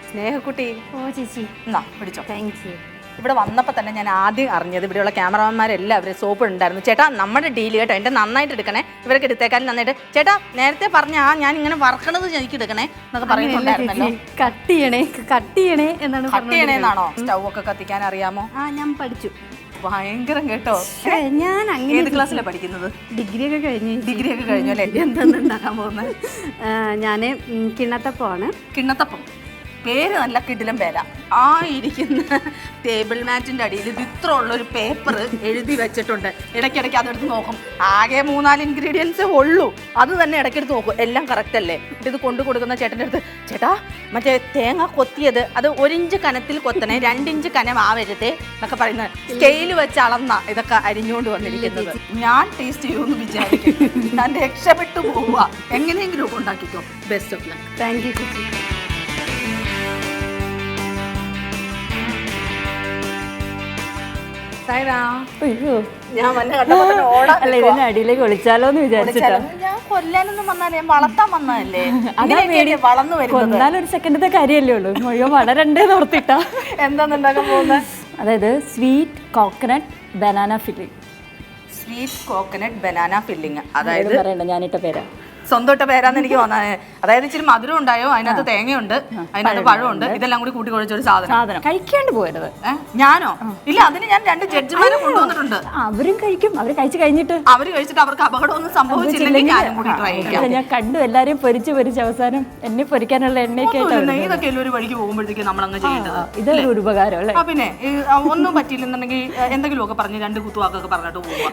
സ്നേഹക്കുട്ടി, ചേച്ചി എന്നാ പിടിച്ചോ. Thank U. ഇവിടെ വന്നപ്പോൾ തന്നെ ഞാൻ ആദ്യം അറിഞ്ഞത് ഇവിടെയുള്ള ക്യാമറമാന്മാരെല്ലാവരും സോപ്പ് ഉണ്ടായിരുന്നു. ചേട്ടാ നമ്മുടെ ഡീൽ കേട്ടോ, എൻ്റെ നന്നായിട്ട് എടുക്കണേ, ഇവരൊക്കെ എടുത്തേക്കാളും നന്നായിട്ട്. ചേട്ടാ നേരത്തെ പറഞ്ഞ ഞാൻ ഇങ്ങനെ വറക്കണത് എനിക്ക് എടുക്കണേ എന്നൊക്കെ പറയുന്നുണ്ടായിരുന്നല്ലോ. കട്ട് ചെയ്യണേ എന്നാണ്. കട്ട് ചെയ്യണേന്നാണോ? സ്റ്റൗ ഒക്കെ കത്തിക്കാൻ അറിയാമോ? ഞാൻ പഠിച്ചു. ഭയങ്കരം കേട്ടോ. ഞാൻ ഏത് ക്ലാസ്സിലാണ് പഠിക്കുന്നത്? ഡിഗ്രി ഒക്കെ കഴിഞ്ഞു അല്ലേ? എന്താണ് ഉണ്ടാക്കാൻ പോകുന്നത്? ഞാൻ കിണ്ണത്തപ്പമാണ്. കിണ്ണത്തപ്പം. പേര് നല്ല കിടിലം പേര. ആ ഇരിക്കുന്ന ടേബിൾ മാറ്റിന്റെ അടിയിൽ ഇത് ഇത്ര ഉള്ളൊരു പേപ്പർ എഴുതി വെച്ചിട്ടുണ്ട്. ഇടയ്ക്കിടയ്ക്ക് അതെടുത്ത് നോക്കും. ആകെ 3-4 ഇൻഗ്രീഡിയൻസേ ഉള്ളൂ. അത് തന്നെ ഇടയ്ക്കെടുത്ത് നോക്കും എല്ലാം കറക്റ്റ് അല്ലേ. ഇത് കൊണ്ടു കൊടുക്കുന്ന ചേട്ടൻ്റെ അടുത്ത്, ചേട്ടാ മറ്റേ തേങ്ങ കൊത്തിയത് അത് 1 ഇഞ്ച് കനത്തിൽ കൊത്തണേ, 2 ഇഞ്ച് കനം ആവരുതേ എന്നൊക്കെ പറയുന്നത്. സ്കെയിൽ വെച്ച് അളന്ന ഇതൊക്കെ അരിഞ്ഞുകൊണ്ട് വന്നിരിക്കുന്നത്. ഞാൻ ടേസ്റ്റ് ചെയ്യുമെന്ന് വിചാരിക്കും. ഞാൻ രക്ഷപ്പെട്ടു പോവുക. എങ്ങനെയെങ്കിലും ഒക്കെ ഉണ്ടാക്കിക്കോ. Best of luck. Thank you. ഞാൻ വന്നെ കണ്ടപ്പോ തന്നെ ഓടാൻ അടിയിലേക്ക് ഒളിച്ചാലോന്ന് വിചാരിച്ചിട്ടാ. ഞാൻ കൊല്ലാനൊന്നും വന്നാലേ, ഞാൻ വളർത്താൻ വന്നതല്ലേ. വളർന്നു വരുന്നത് ഒരു സെക്കൻഡത്തെ കാര്യമല്ലേ ഉള്ളൂ. മുഴുവൻ വളരണ്ടേന്ന് ഓർത്തിട്ടാ. എന്താന്ന് ഉണ്ടാക്കാൻ പോകുന്നത്? അതായത് sweet coconut banana filling. Sweet coconut banana filling. അതായത് പറയണ്ട, ഞാനിട്ട പേരാ. സ്വന്തമായിട്ട് പേരാന്ന് എനിക്ക് തോന്നാൻ. അതായത് ഇച്ചിരി മധുരം ഉണ്ടായോ, അതിനകത്ത് തേങ്ങയുണ്ട്, അതിനകത്ത് പഴമുണ്ട്, ഇതെല്ലാം കൂടി കൂട്ടി കുഴച്ചൊരു സാധനം. കഴിക്കാണ്ട് പോയത്. ഞാനോ? ഇല്ല, അതിന് ഞാൻ 2 ജഡ്ജിമാരെ കൊണ്ടുവന്നിട്ടുണ്ട്. അവരും കഴിക്കും. അവര് കഴിച്ചു കഴിഞ്ഞിട്ട് അവർക്ക് അപകടമൊന്നും സംഭവിച്ചില്ലെങ്കിൽ ഞാനും കൂടി ട്രൈ ചെയ്യാം. ഞാൻ കണ്ടു എല്ലാരും പൊരിച്ച് അവസാനം എന്നെ പൊരിക്കാനുള്ള എണ്ണയൊക്കെ ഇതൊക്കെ ഒരു വഴിക്ക് പോകുമ്പോഴത്തേക്ക് നമ്മൾ അങ്ങ് ചെയ്യേണ്ടത്. ഇതൊരു ഉപകാരം അല്ലേ? പിന്നെ ഒന്നും പറ്റിയില്ലെന്നുണ്ടെങ്കിൽ എന്തെങ്കിലുമൊക്കെ പറഞ്ഞ് 2 കുത്തുവാക്കൊക്കെ പറഞ്ഞിട്ട് പോവുക.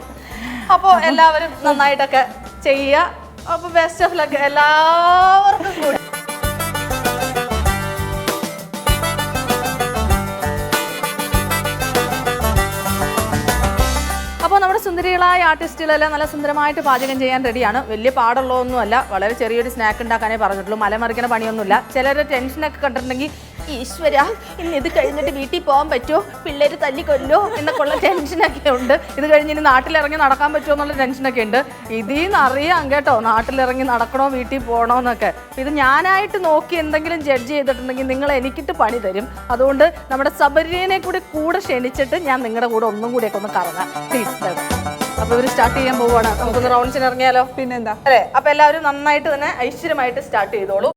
അപ്പോൾ എല്ലാവരും നന്നായിട്ടൊക്കെ ചെയ്യുക. അപ്പോൾ ബെസ്റ്റ് ഓഫ് ലക്ക് എല്ലാവർക്കും കൂടി. അപ്പോൾ നമ്മുടെ സുന്ദരികളായ ആർട്ടിസ്റ്റുകളെല്ലാം നല്ല സുന്ദരമായിട്ട് പാചകം ചെയ്യാൻ റെഡിയാണ്. വലിയ പാടുള്ളതൊന്നുമല്ല, വളരെ ചെറിയൊരു സ്നാക്ക് ഉണ്ടാക്കാനേ പറഞ്ഞിട്ടുള്ളൂ. മലമറിക്കുന്ന പണിയൊന്നുമില്ല. ചിലരുടെ ടെൻഷനൊക്കെ കണ്ടിട്ടുണ്ടെങ്കിൽ ഈശ്വര ഇന്ന് ഇത് കഴിഞ്ഞിട്ട് വീട്ടിൽ പോകാൻ പറ്റുമോ, പിള്ളേർ തല്ലിക്കൊല്ലോ എന്നൊക്കെയുള്ള ടെൻഷനൊക്കെ ഉണ്ട്. ഇത് കഴിഞ്ഞ് ഇനി നാട്ടിലിറങ്ങി നടക്കാൻ പറ്റുമോ എന്നുള്ള ടെൻഷനൊക്കെ ഉണ്ട്. ഇതിൽ നിന്ന് അറിയാം കേട്ടോ, നാട്ടിലിറങ്ങി നടക്കണോ വീട്ടിൽ പോകണോ എന്നൊക്കെ. ഇത് ഞാനായിട്ട് നോക്കി എന്തെങ്കിലും ജഡ്ജ് ചെയ്തിട്ടുണ്ടെങ്കിൽ നിങ്ങൾ എനിക്കിട്ട് പണി തരും. അതുകൊണ്ട് നമ്മുടെ സബരിനെ കൂടെ ക്ഷണിച്ചിട്ട് ഞാൻ നിങ്ങളുടെ കൂടെ ഒന്നും കൂടിയൊക്കെ ഒന്ന് കറങ്ങാം പ്ലീസ്. അപ്പൊ ഇവര് സ്റ്റാർട്ട് ചെയ്യാൻ പോവാണ്. നമുക്കൊന്ന് റൗണ്ട്സിന് ഇറങ്ങിയാലോ? പിന്നെന്താ അല്ലേ? അപ്പൊ എല്ലാവരും നന്നായിട്ട് തന്നെ ഐശ്വര്യമായിട്ട് സ്റ്റാർട്ട് ചെയ്തോളൂ.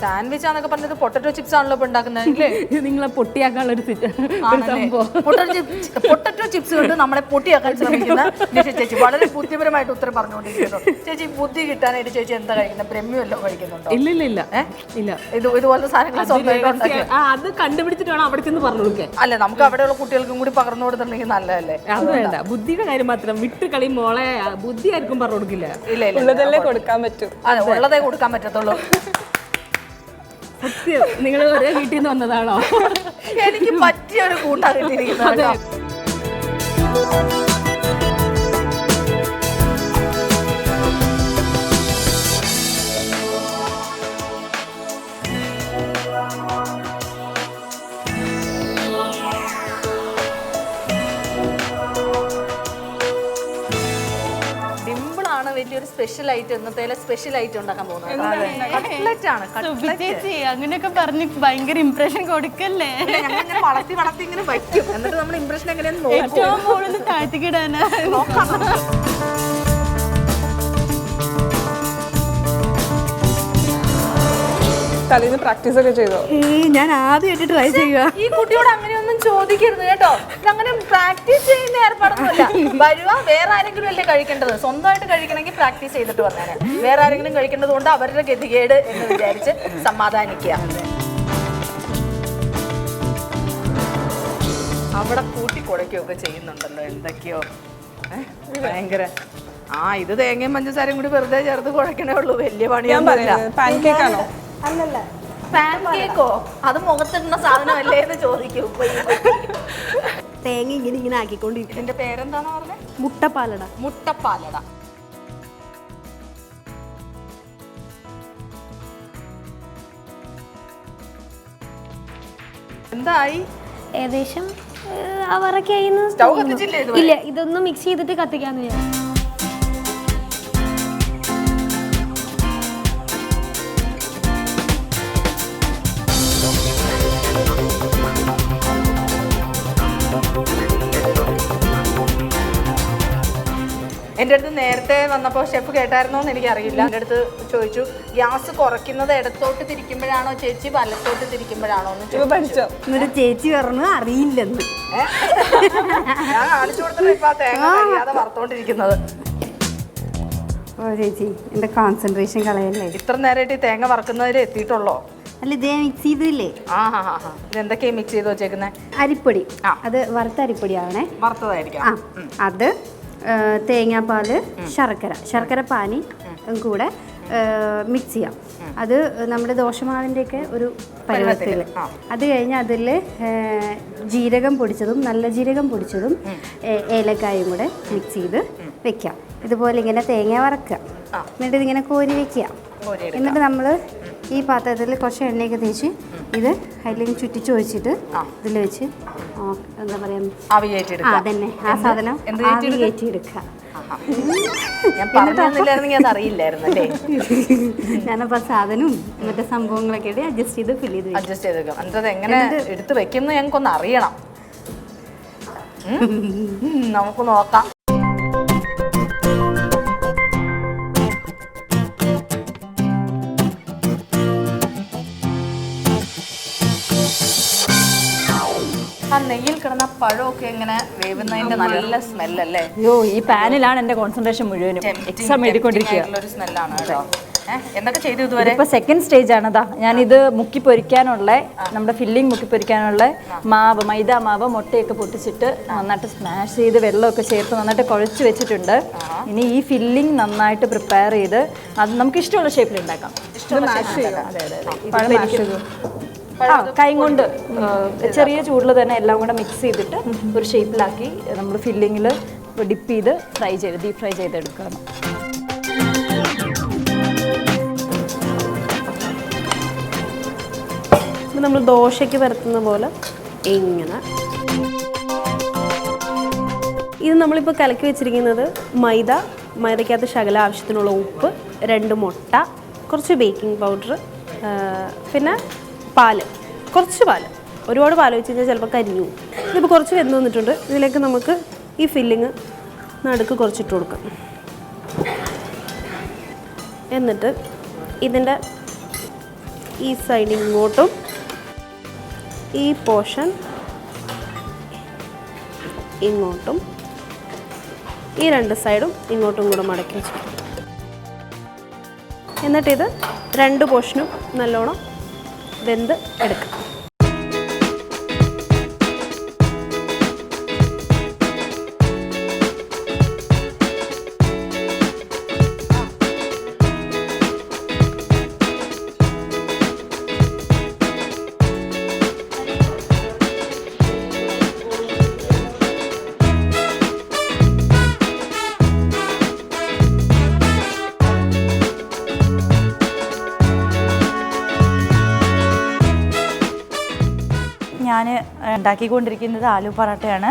സാൻഡ്വിച്ച് ആണെന്നൊക്കെ പറഞ്ഞത് പൊട്ടറ്റോ ചിപ്സ് ആണല്ലോ ഇപ്പൊ ഉണ്ടാക്കുന്നത്. നിങ്ങളെ പൊട്ടിയാക്കാനുള്ള ഒരു പൊട്ടറ്റോ ചിപ്സ് കൊണ്ട് നമ്മളെ പൊട്ടിയാക്കാൻ ശ്രമിക്കുന്ന ചേച്ചി വളരെ ബുദ്ധിപരമായിട്ട് ഉത്തരം പറഞ്ഞുകൊണ്ടിരിക്കുന്നു. ചേച്ചി ബുദ്ധി കിട്ടാനായിട്ട് ചേച്ചി എന്താ കഴിക്കുന്നത്? ബ്രഹ്മിയല്ലോ കഴിക്കുന്നുണ്ടോ? ഇല്ല. ഇതുപോലത്തെ സാധനങ്ങൾ സ്വന്തമായിട്ട് അത് കണ്ടുപിടിച്ചിട്ട് വേണം അവിടെ ചെന്ന് പറഞ്ഞു കൊടുക്കാൻ. അല്ല, നമുക്ക് അവിടെയുള്ള കുട്ടികൾക്കും കൂടി പകർന്നു കൊടുത്തിട്ടുണ്ടെങ്കിൽ നല്ലതല്ലേ? അത് വേണ്ട, ബുദ്ധിയുടെ കാര്യം മാത്രം വിട്ട് കളി മോളെ. ബുദ്ധി ആർക്കും പറഞ്ഞു കൊടുക്കില്ല. ഇല്ല, ഉള്ളതല്ലേ കൊടുക്കാൻ പറ്റും. അതെ, ഉള്ളതേ കൊടുക്കാൻ പറ്റത്തുള്ളൂ. നിങ്ങൾ ഒരേ വീട്ടിൽ നിന്ന് വന്നതാണോ? എനിക്ക് പറ്റിയ ഒരു കൂട്ടാ കിട്ടിയിരിക്കുന്നത്. വലിയൊരു സ്പെഷ്യൽ ഐറ്റം, ഇന്നത്തെ സ്പെഷ്യൽ ഐറ്റം ഉണ്ടാക്കാൻ പോകുന്നത് കട്ട്ലറ്റ് ആണ്. അങ്ങനെയൊക്കെ പറഞ്ഞ് ഭയങ്കര ഇംപ്രഷൻ കൊടുക്കല്ലേ? ഞങ്ങൾ വളർത്തി ഇങ്ങനെ വയ്ക്കും. എന്നിട്ട് നമ്മൾ ഇംപ്രഷൻ എങ്ങനെയാന്ന് നോക്കും. താഴ്ത്തിക്കിടാനാ തലേന്ന് പ്രാക്ടീസ് ഒക്കെ ചെയ്തോ? ഞാൻ ആദ്യമായിട്ട് ട്രൈ ചെയ്യുക. ഈ കുട്ടിയോട് അങ്ങനെയൊന്നും ചോദിക്കരുത് കേട്ടോ. അങ്ങനെ പ്രാക്ടീസ് ചെയ്യുന്ന ഏർപ്പാടൊന്നുമില്ല. വരുക, വേറെ ആരെങ്കിലും അല്ലേ കഴിക്കേണ്ടത്. സ്വന്തമായിട്ട് കഴിക്കണമെങ്കിൽ പ്രാക്ടീസ് ചെയ്തിട്ട് വന്നേനെ. വേറെ ആരെങ്കിലും കഴിക്കേണ്ടത് കൊണ്ട് അവരുടെ ഗതികേട് എന്ന് വിചാരിച്ച് സമാധാനിക്കുക. അവിടെ കൂട്ടി കുഴയ്ക്കുകയൊക്കെ ചെയ്യുന്നുണ്ടല്ലോ എന്തൊക്കെയോ. ഭയങ്കര ഇത് തേങ്ങയും പഞ്ചസാരയും കൂടി വെറുതെ ചേർത്ത് കുഴക്കണേ ഉള്ളൂ. വലിയ പണിയൊന്നുമില്ല. പാൻകേക്കാണോ? അല്ലല്ല, പാൻകേക്കോ? അത് മുഖത്തിടുന്ന സാധനമല്ലേ എന്ന് ചോദിക്കൂ. തേങ്ങ ഇങ്ങനെ ആക്കിക്കൊണ്ടിരിക്കും. ഇതിന്റെ പേരെന്താണെന്ന് പറഞ്ഞത്? മുട്ടപ്പാലട. മുട്ടപ്പാലട. എന്തായി? ഏകദേശം അവരൊക്കെ സ്റ്റൗ കത്തിച്ചില്ലേ? ഇല്ല, ഇതൊന്ന് മിക്സ് ചെയ്തിട്ട് കത്തിക്കാന്ന് വിചാരിച്ചു. എൻ്റെ അടുത്ത് നേരത്തെ വന്നപ്പോൾ ഷെഫ് കേട്ടായിരുന്നോ എന്ന് എനിക്കറിയില്ല. എൻ്റെ അടുത്ത് ചോദിച്ചു, ഗ്യാസ് കുറയ്ക്കുന്നത് ഇടത്തോട്ട് തിരിക്കുമ്പോഴാണോ ചേച്ചി വലത്തോട്ട് തിരിക്കുമ്പോഴാണോ എന്ന് പഠിച്ചോ? എന്നിട്ട് ചേച്ചി പറഞ്ഞു അറിയില്ലെന്ന്. ഞാൻ കാണിച്ചു കൊടുത്തിട്ട് ഇപ്പൊ തേങ്ങ കഴിയാതെ വറുത്തോണ്ടിരിക്കുന്നത്. ഓ ചേച്ചി, എന്റെ കോൺസെൻട്രേഷൻ കളയല്ലേ. ഇത്ര നേരമായിട്ട് ഈ തേങ്ങ വറക്കുന്നതിൽ എത്തിയിട്ടുള്ളോ? അല്ല, ഇതേ മിക്സ് ചെയ്തില്ലേ? ഇതെന്തൊക്കെയാ മിക്സ് ചെയ്ത് വെച്ചേക്കുന്നത്? അരിപ്പൊടി, അത് വറുത്ത അരിപ്പൊടിയാവണേ. വറുത്തതായിരിക്കാം. അത് തേങ്ങാപ്പാല്, ശർക്കര പാനി കൂടെ മിക്സ് ചെയ്യാം. അത് നമ്മുടെ ദോശമാവിൻ്റെയൊക്കെ ഒരു പരുവത്തിൽ. അത് കഴിഞ്ഞ് അതിൽ ജീരകം പൊടിച്ചതും നല്ല ജീരകം പൊടിച്ചതും ഏലക്കായും കൂടെ മിക്സ് ചെയ്ത് വെക്കാം. ഇതുപോലെ ഇങ്ങനെ തേങ്ങ വറക്കുക. എന്നിട്ട് ഇതിങ്ങനെ കോരി വെക്കുക. എന്നിട്ട് നമ്മൾ ഈ പാത്രത്തിൽ കുറച്ച് എണ്ണയൊക്കെ തേച്ച് ഇത് അതിലേക്ക് ചുറ്റിച്ച് ഒഴിച്ചിട്ട് ഇതിൽ വെച്ച് എന്താ പറയാ അതന്നെ ആ സാധനം ആവി കയറ്റിയെടുക്കുക. ഞാനപ്പോ സാധനവും മറ്റേ സംഭവങ്ങളൊക്കെ ഇട്ട് അഡ്ജസ്റ്റ് ചെയ്ത് ഫില്ല് ചെയ്ത് എങ്ങനെ എടുത്ത് വെക്കുന്നത് ഞങ്ങൾക്കൊന്ന് അറിയണം. നമുക്ക് നോക്കാം. ആ നെയ്യിൽ കിടന്ന പഴമൊക്കെ ഇങ്ങനെ വേവുന്നതിന്റെ നല്ല സ്മെല്ലല്ലേ? അയ്യോ, ഈ പാനിലാണ് എന്റെ കോൺസെൻട്രേഷൻ മുഴുവനും. എക്സാം എഴുതിക്കൊണ്ടിരിക്കുക. സ്മെല്ലാണ് കേട്ടോ. എന്തൊക്കെ ചെയ്തു ഇതുവരെ? ഇപ്പൊ സെക്കൻഡ് സ്റ്റേജ് ആണതാ. ഞാനിത് മുക്കി പൊരിക്കാനുള്ള നമ്മുടെ ഫില്ലിംഗ് മുക്കി പൊരിക്കാനുള്ള മാവ്, മൈദ മാവ്, മുട്ടയൊക്കെ പൊട്ടിച്ചിട്ട് നന്നായിട്ട് സ്മാഷ് ചെയ്ത് വെള്ളമൊക്കെ ചേർത്ത് നന്നായിട്ട് കുഴച്ച് വെച്ചിട്ടുണ്ട്. ഇനി ഈ ഫില്ലിംഗ് നന്നായിട്ട് പ്രിപ്പയർ ചെയ്ത് അത് നമുക്ക് ഇഷ്ടമുള്ള ഷേപ്പിൽ ഉണ്ടാക്കാം. കൈ കൊണ്ട് ചെറിയ ചൂടിൽ തന്നെ എല്ലാം കൂടെ മിക്സ് ചെയ്തിട്ട് ഒരു ഷേപ്പിലാക്കി നമ്മൾ ഫില്ലിങ്ങിൽ ഡിപ്പ് ചെയ്ത് ഡീപ് ഫ്രൈ ചെയ്തെടുക്കണം. നമ്മൾ ദോശയ്ക്ക് പരത്തുന്ന പോലെ ഇങ്ങനെ. ഇത് നമ്മളിപ്പോൾ കലക്കി വെച്ചിരിക്കുന്നത് മൈദക്കകത്ത് ശകല ആവശ്യത്തിനുള്ള ഉപ്പ്, 2 മുട്ട, കുറച്ച് ബേക്കിംഗ് പൗഡർ, പിന്നെ കുറച്ച് പാല്. ഒരുപാട് പാൽ വെച്ച് കഴിഞ്ഞാൽ ചിലപ്പോൾ കരിഞ്ഞു പോകും. ഇതിപ്പോൾ കുറച്ച് വെന്ത് വന്നിട്ടുണ്ട്. ഇതിലേക്ക് നമുക്ക് ഈ ഫില്ലിങ് നടുക്ക് കുറച്ചിട്ട് കൊടുക്കാം. എന്നിട്ട് ഇതിൻ്റെ ഈ സൈഡ് ഇങ്ങോട്ടും ഈ പോർഷൻ ഇങ്ങോട്ടും ഈ 2 സൈഡും ഇങ്ങോട്ടും കൂടെ മടക്കി വെച്ചിട്ട് എന്നിട്ടിത് 2 പോർഷനും നല്ലോണം വെന്ത് എടുക്കാം. ഞാൻ ഉണ്ടാക്കിക്കൊണ്ടിരിക്കുന്നത് ആലു പൊറോട്ടയാണ്.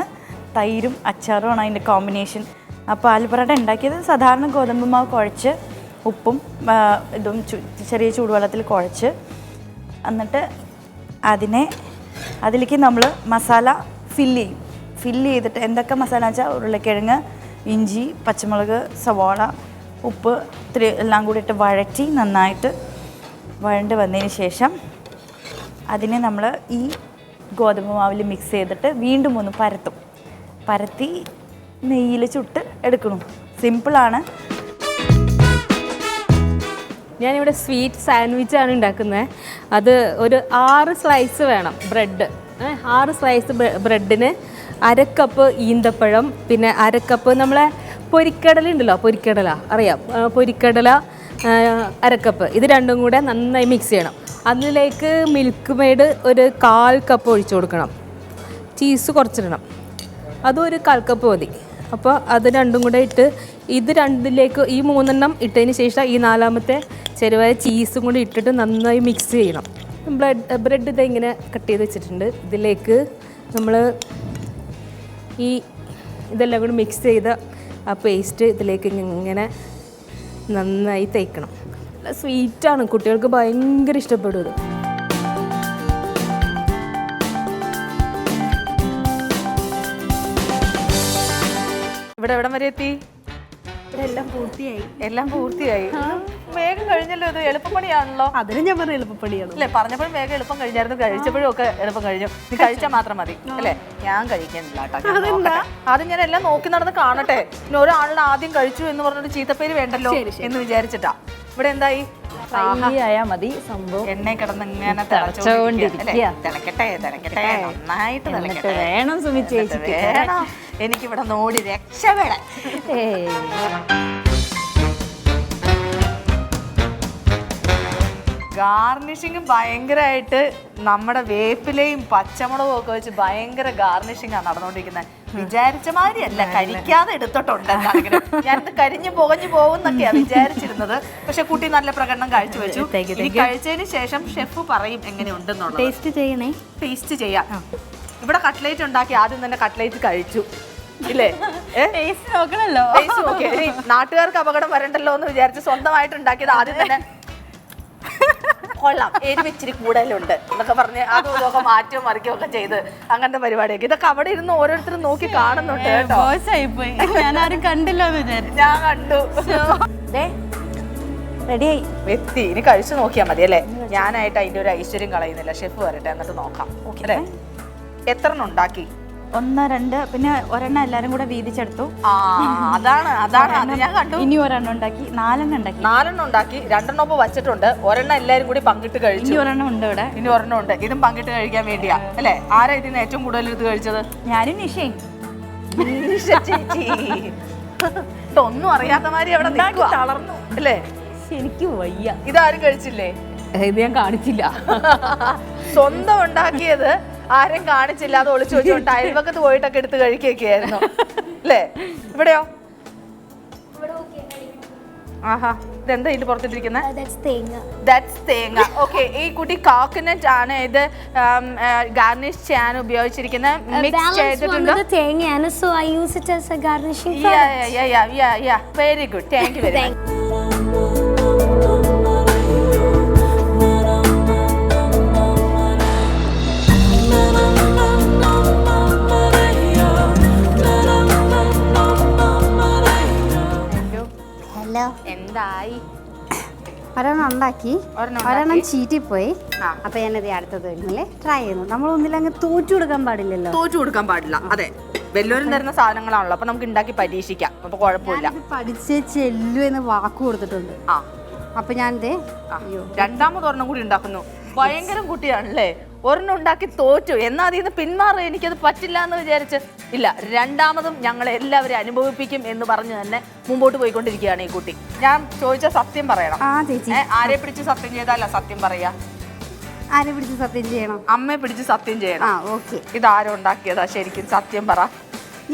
തൈരും അച്ചാറുമാണ് അതിൻ്റെ കോമ്പിനേഷൻ. അപ്പോൾ ആലു പൊറോട്ട ഉണ്ടാക്കിയത് സാധാരണ ഗോതമ്പ് മാവ് കുഴച്ച് ഉപ്പും ഇതും ചെറിയ ചൂടുവെള്ളത്തിൽ കുഴച്ച് എന്നിട്ട് അതിലേക്ക് നമ്മൾ മസാല ഫില്ല് ചെയ്തിട്ട് എന്തൊക്കെ മസാല വെച്ചാൽ ഉരുളക്കിഴങ്ങ്, ഇഞ്ചി, പച്ചമുളക്, സവാള, ഉപ്പ് ഇത്തിരി എല്ലാം കൂടി ഇട്ട് വഴറ്റി നന്നായിട്ട് വഴണ്ട് വന്നതിന് ശേഷം അതിനെ നമ്മൾ ഈ ഗോതമ്പ് മാവിൽ മിക്സ് ചെയ്തിട്ട് വീണ്ടും ഒന്ന് പരത്തി നെയ്യിൽ ചുട്ട് എടുക്കണം. സിമ്പിളാണ്. ഞാനിവിടെ സ്വീറ്റ് സാൻഡ്വിച്ചാണ് ഉണ്ടാക്കുന്നത്. അത് ഒരു 6 സ്ലൈസ് വേണം ബ്രെഡ്. 6 സ്ലൈസ് ബ്രെഡിന് 1/2 കപ്പ് ഈന്തപ്പഴം, പിന്നെ 1/2 കപ്പ് നമ്മളെ പൊരിക്കടല ഉണ്ടല്ലോ, പൊരിക്കടല അറിയാം, പൊരിക്കടല 1/2 കപ്പ്. ഇത് രണ്ടും കൂടെ നന്നായി മിക്സ് ചെയ്യണം. അതിലേക്ക് മിൽക്ക് മെയ്ഡ് ഒരു 1/4 കപ്പ് ഒഴിച്ചു കൊടുക്കണം. ചീസ് കുറച്ചിടണം, അതും ഒരു 1/4 കപ്പ് മതി. അപ്പോൾ അത് രണ്ടും കൂടെ ഇട്ട് ഇത് രണ്ടിലേക്ക് ഈ 3 ഇട്ടതിന് ശേഷം ഈ 4ാമത്തെ ചെറുതായ ചീസും കൂടി ഇട്ടിട്ട് നന്നായി മിക്സ് ചെയ്യണം. ബ്രെഡ് ഇങ്ങനെ കട്ട് ചെയ്ത് വെച്ചിട്ടുണ്ട്. ഇതിലേക്ക് നമ്മൾ ഇതെല്ലാം കൂടി മിക്സ് ചെയ്ത ആ പേസ്റ്റ് ഇതിലേക്ക് ഇങ്ങനെ നന്നായി തേക്കണം. നല്ല സ്വീറ്റാണ്, കുട്ടികൾക്ക് ഭയങ്കര ഇഷ്ടപ്പെടും ഇത്. ഇവിടെ എവിടം വരെ എത്തി? എല്ലാം പൂർത്തിയായി. വേഗം കഴിഞ്ഞല്ലോ. ഇത് എളുപ്പപ്പണിയാണല്ലോ. അതിന് ഞാൻ പറഞ്ഞ എളുപ്പപ്പണിയാണ് അല്ലേ? പറഞ്ഞപ്പോഴും വേഗം എളുപ്പം കഴിഞ്ഞായിരുന്നു, കഴിച്ചപ്പോഴും ഒക്കെ എളുപ്പം കഴിഞ്ഞു. നീ കഴിച്ചാൽ മാത്രം മതി അല്ലേ? ഞാൻ കഴിക്കുന്നില്ല കേട്ടോ. ആദ്യം ഞാൻ എല്ലാം നോക്കി നടന്ന് കാണട്ടെ. പിന്നെ ഒരാളിനെ ആദ്യം കഴിച്ചു എന്ന് പറഞ്ഞിട്ട് ചീത്തപ്പേര് വേണ്ടല്ലോ എന്ന് വിചാരിച്ചിട്ടാ. ഇവിടെ എന്തായി? മതി സംഭവം. എണ്ണ കിടന്ന് ഇങ്ങനെ തിളക്കട്ടെ, നന്നായിട്ട് തിളക്കട്ടെ. വേണം സുമി ചേച്ചി, വേണം എനിക്കിവിടെ നോടി രക്ഷപ്പെടാൻ. ഗാർണിഷിങ് ഭയങ്കരമായിട്ട് നമ്മുടെ വേപ്പിലയും പച്ചമുളകും ഒക്കെ വെച്ച് ഭയങ്കര ഗാർണിഷിങ്ങാണ് നടന്നുകൊണ്ടിരിക്കുന്നത്. വിചാരിച്ച മാതിരി അല്ല, കഴിക്കാതെ എടുത്തിട്ടുണ്ട്. ഞാനിത് കരിഞ്ഞു പുകഞ്ഞു പോകുന്നൊക്കെയാ വിചാരിച്ചിരുന്നത്. പക്ഷെ കുട്ടി നല്ല പ്രകടനം കാഴ്ചവെച്ചു. ഇനി കഴിച്ചതിന് ശേഷം ഷെഫ് പറയും എങ്ങനെയുണ്ടെന്നുള്ളത്. ടേസ്റ്റ് ചെയ്യണേ. ടേസ്റ്റ് ചെയ്യാം. ഇവിടെ കട്ട്ലേറ്റ് ഉണ്ടാക്കി ആദ്യം തന്നെ കട്ട്ലേറ്റ് കഴിച്ചു ഇല്ലേ? ടേസ്റ്റ് നോക്കണല്ലോ. ടേസ്റ്റ് നോക്കിയാ നാട്ടുകാർക്ക് അപകടം വരണ്ടല്ലോ എന്ന് വിചാരിച്ച് സ്വന്തമായിട്ട് ഉണ്ടാക്കിയത് ആദ്യം തന്നെ കൊള്ളാം, എരിവ് ഇച്ചിരി കൂടുതലുണ്ട് എന്നൊക്കെ പറഞ്ഞ് അതും ഇതൊക്കെ മാറ്റവും മറിക്കുകയും ഒക്കെ ചെയ്ത് അങ്ങനത്തെ പരിപാടിയൊക്കെ. ഇതൊക്കെ അവിടെ ഇരുന്ന് ഓരോരുത്തരും നോക്കി കാണുന്നുണ്ട് കേട്ടോ. ഞാൻ ആരും കണ്ടില്ല എന്ന് വിചാരിച്ചു. ഞാൻ കണ്ടു. റെഡിയായി എത്തി. ഇനി കഴിച്ചു നോക്കിയാൽ മതി അല്ലേ? ഞാനായിട്ട് അതിന്റെ ഒരു ഐശ്വര്യം കളയുന്നില്ല. ഷെഫ് വരട്ടെ എന്നിട്ട് നോക്കാം. അല്ലേ? എത്ര ഉണ്ടാക്കി? 1 2 പിന്നെ ഒരെണ്ണം എല്ലാരും കൂടെ വീതിച്ചെടുത്തു. അതാണ് അത് ഞാൻ കണ്ടു. ഇനി ഒരെണ്ണം ഉണ്ടാക്കി, 4 ഉണ്ടാക്കി. 4 ഉണ്ടാക്കി, 2 വെച്ചിട്ടുണ്ട്. ഒരെണ്ണം എല്ലാരും കൂടി പങ്കിട്ട് കഴിച്ചു. ഇനി ഒരെണ്ണം ഉണ്ട് ഇവിടെ. ഇനി ഒരെണ്ണം ഉണ്ട്. ഇതും പങ്കിട്ട് കഴിക്കാൻ വേണ്ടിയാ അല്ലേ? ആരാ ഇതിന് ഏറ്റവും കൂടുതൽ ഇത് കഴിച്ചത്? ഞാനും നിഷയും. ചേച്ചി ഒന്നും അറിയാത്ത മാതിരി അവിടെ തളർന്നു അല്ലേ? എനിക്ക് വയ്യ. ഇതാരും കഴിച്ചില്ലേ? ഇത് ഞാൻ കാണിച്ചില്ല. സ്വന്തം ഉണ്ടാക്കിയത് ആരും കാണിച്ചില്ല. അത് ഒളിച്ചു വെച്ചോണ്ട് അയൽവക്കത്ത് പോയിട്ടൊക്കെ എടുത്ത് കഴിക്കുകയൊക്കെയായിരുന്നു അല്ലേ? ഇവിടെയോ? ആഹാ, ഇതെന്താ ഇതിൽ പുറത്തിട്ടിരിക്കുന്നത്? തേങ്ങ. ഓക്കെ, ഈ കുട്ടി കോക്കനട്ട് ആണ് ഇത് ഗാർണിഷ് ചെയ്യാൻ ഉപയോഗിച്ചിരിക്കുന്നത്. മിക്സ് ചെയ്തിട്ടുണ്ട്. തേങ്ങയാണ്. So I use it as A garnishing. Very good, thank you very much. എന്തായി? ഒരെണ്ണം ഉണ്ടാക്കി, ഒരെണ്ണം ചീറ്റിപ്പോയി. അപ്പൊ ഞാനത് അടുത്തത് വരുന്നില്ലേ ട്രൈ ചെയ്യുന്നു. നമ്മൾ ഒന്നിലങ്ങ് തോറ്റു കൊടുക്കാൻ പാടില്ലല്ലോ. തോറ്റു കൊടുക്കാൻ പാടില്ല. അതെ, വല്ലവരും തരുന്ന സാധനങ്ങളാണല്ലോ, അപ്പൊ നമുക്ക് ഉണ്ടാക്കി പരീക്ഷിക്കാം. അപ്പൊ കുഴപ്പമില്ല. പഠിച്ചേ ചെല്ലു എന്ന് വാക്ക് കൊടുത്തിട്ടുണ്ട്. അപ്പൊ ഞാൻ രണ്ടാമതൊരെണ്ണം കൂടി ഉണ്ടാക്കുന്നു. ഭയങ്കര കുട്ടിയാണല്ലേ? ഒരെണ്ണം ഉണ്ടാക്കി തോറ്റു, എന്നാ അതിൽ നിന്ന് പിന്മാറുക, എനിക്കത് പറ്റില്ല എന്ന് വിചാരിച്ച് ഇല്ല, രണ്ടാമതും ഞങ്ങളെ എല്ലാവരും അനുഭവിപ്പിക്കും എന്ന് പറഞ്ഞ് തന്നെ മുമ്പോട്ട് പോയിക്കൊണ്ടിരിക്കുകയാണ് ഈ കുട്ടി. ഞാൻ ചോദിച്ച സത്യം പറയണം. ആരെ പിടിച്ച് സത്യം ചെയ്താല സത്യം പറയാ? ആരെ പിടിച്ച് സത്യം ചെയ്യണം? അമ്മയെ പിടിച്ച് സത്യം ചെയ്യണം. ഓക്കെ, ഇതാരോ ഉണ്ടാക്കിയതാ ശരിക്കും? സത്യം പറ.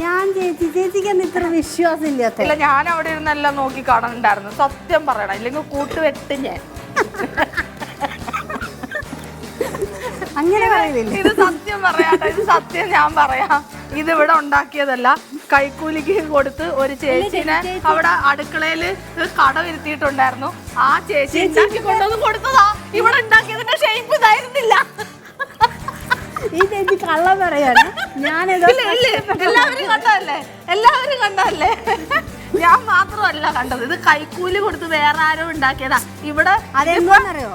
ഞാൻ ചേച്ചിക്ക് ഇത്ര വിശ്വാസം ഇല്ലാത്ത. ഇല്ല, ഞാൻ അവിടെ ഇരുന്നെല്ലാം നോക്കി കാണുന്നുണ്ടായിരുന്നു. സത്യം പറയണം, ഇല്ലെങ്കിൽ കൂട്ടുവെട്ട് ഞാൻ. അങ്ങനെ പറയുന്നില്ല. ഇത് സത്യം പറയാട്ടോ, ഇത് സത്യം ഞാൻ പറയാം. ഇതിവിടെ ഉണ്ടാക്കിയതല്ല, കൈക്കൂലിക്ക് കൊടുത്ത് ഒരു ചേച്ചിനെ അവിടെ അടുക്കളയില് കട വരുത്തിയിട്ടുണ്ടായിരുന്നു. ആ ചേച്ചി ഉണ്ടാക്കി കൊണ്ടുവന്ന് കൊടുത്തതാ. ഇവിടെ ഉണ്ടാക്കിയതിന്റെ ഷേപ്പ് ഇതായിരുന്നില്ല. ഈ ചേച്ചി കള്ളം പറയാണ്. എല്ലാവരും കണ്ടതല്ലേ? ഞാൻ മാത്രമല്ല കണ്ടത്. ഇത് കൈക്കൂലി കൊടുത്ത് വേറെ ആരോ ഉണ്ടാക്കിയതാ. ഇവിടെ അതെന്താണെന്നറിയോ?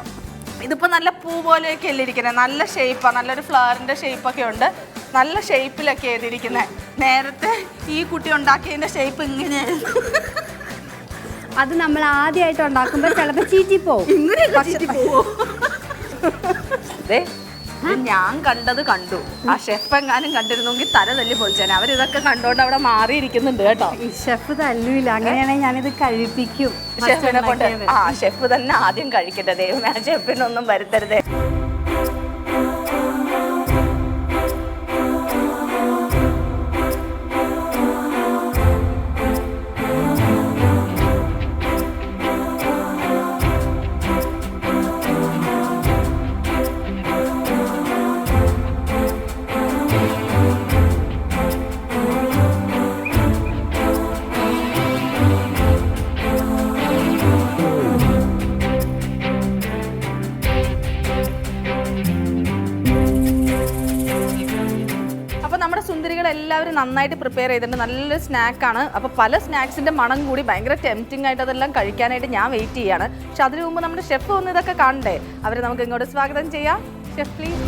ഇതിപ്പോ നല്ല പൂ പോലെയൊക്കെ അല്ലേ ഇരിക്കുന്നത്. നല്ല ഷേപ്പാ, നല്ലൊരു ഫ്ലവറിന്റെ ഷേപ്പൊക്കെ ഉണ്ട്. നല്ല ഷേപ്പിലൊക്കെ എഴുതിയിരിക്കുന്നത്. നേരത്തെ ഈ കുട്ടി ഉണ്ടാക്കിയതിന്റെ ഷേപ്പ് ഇങ്ങനെയായിരുന്നു. അത് നമ്മൾ ആദ്യമായിട്ട് ഉണ്ടാക്കുമ്പോ ചിലപ്പോ ചീറ്റി പോവും. ഞാൻ കണ്ടത് കണ്ടു. ആ ഷെഫ് എങ്ങാനും കണ്ടിരുന്നെങ്കിൽ തല തല്ലി പൊളിച്ചേനെ. അവരിതൊക്കെ കണ്ടോണ്ട് അവിടെ മാറിയിരിക്കുന്നുണ്ട് കേട്ടോ. ഈ ഷെഫ് തല്ലൂല. അങ്ങനെയാണെങ്കിൽ ഞാനിത് കഴിപ്പിക്കും ഷെഫിനെ കൊണ്ട്. ഷെഫ് തന്നെ ആദ്യം കഴിക്കട്ടെ. ദൈവമേ, ആ ഷെഫിനൊന്നും വരുത്തരുതേ. എല്ലാവരും നന്നായിട്ട് പ്രിപ്പയർ ചെയ്തിട്ടുണ്ട്. നല്ലൊരു സ്നാക്കാണ്. അപ്പോൾ പല സ്നാക്സിൻ്റെ മണം കൂടി ഭയങ്കര ടെംപ്റ്റിംഗ് ആയിട്ട് അതെല്ലാം കഴിക്കാനായിട്ട് ഞാൻ വെയിറ്റ് ചെയ്യാണ്. പക്ഷെ അതിനു മുമ്പ് നമ്മുടെ ഷെഫ് ഒന്ന് ഇതൊക്കെ കാണണ്ടേ. അവരെ നമുക്ക് ഇങ്ങോട്ട് സ്വാഗതം ചെയ്യാം. Chef please.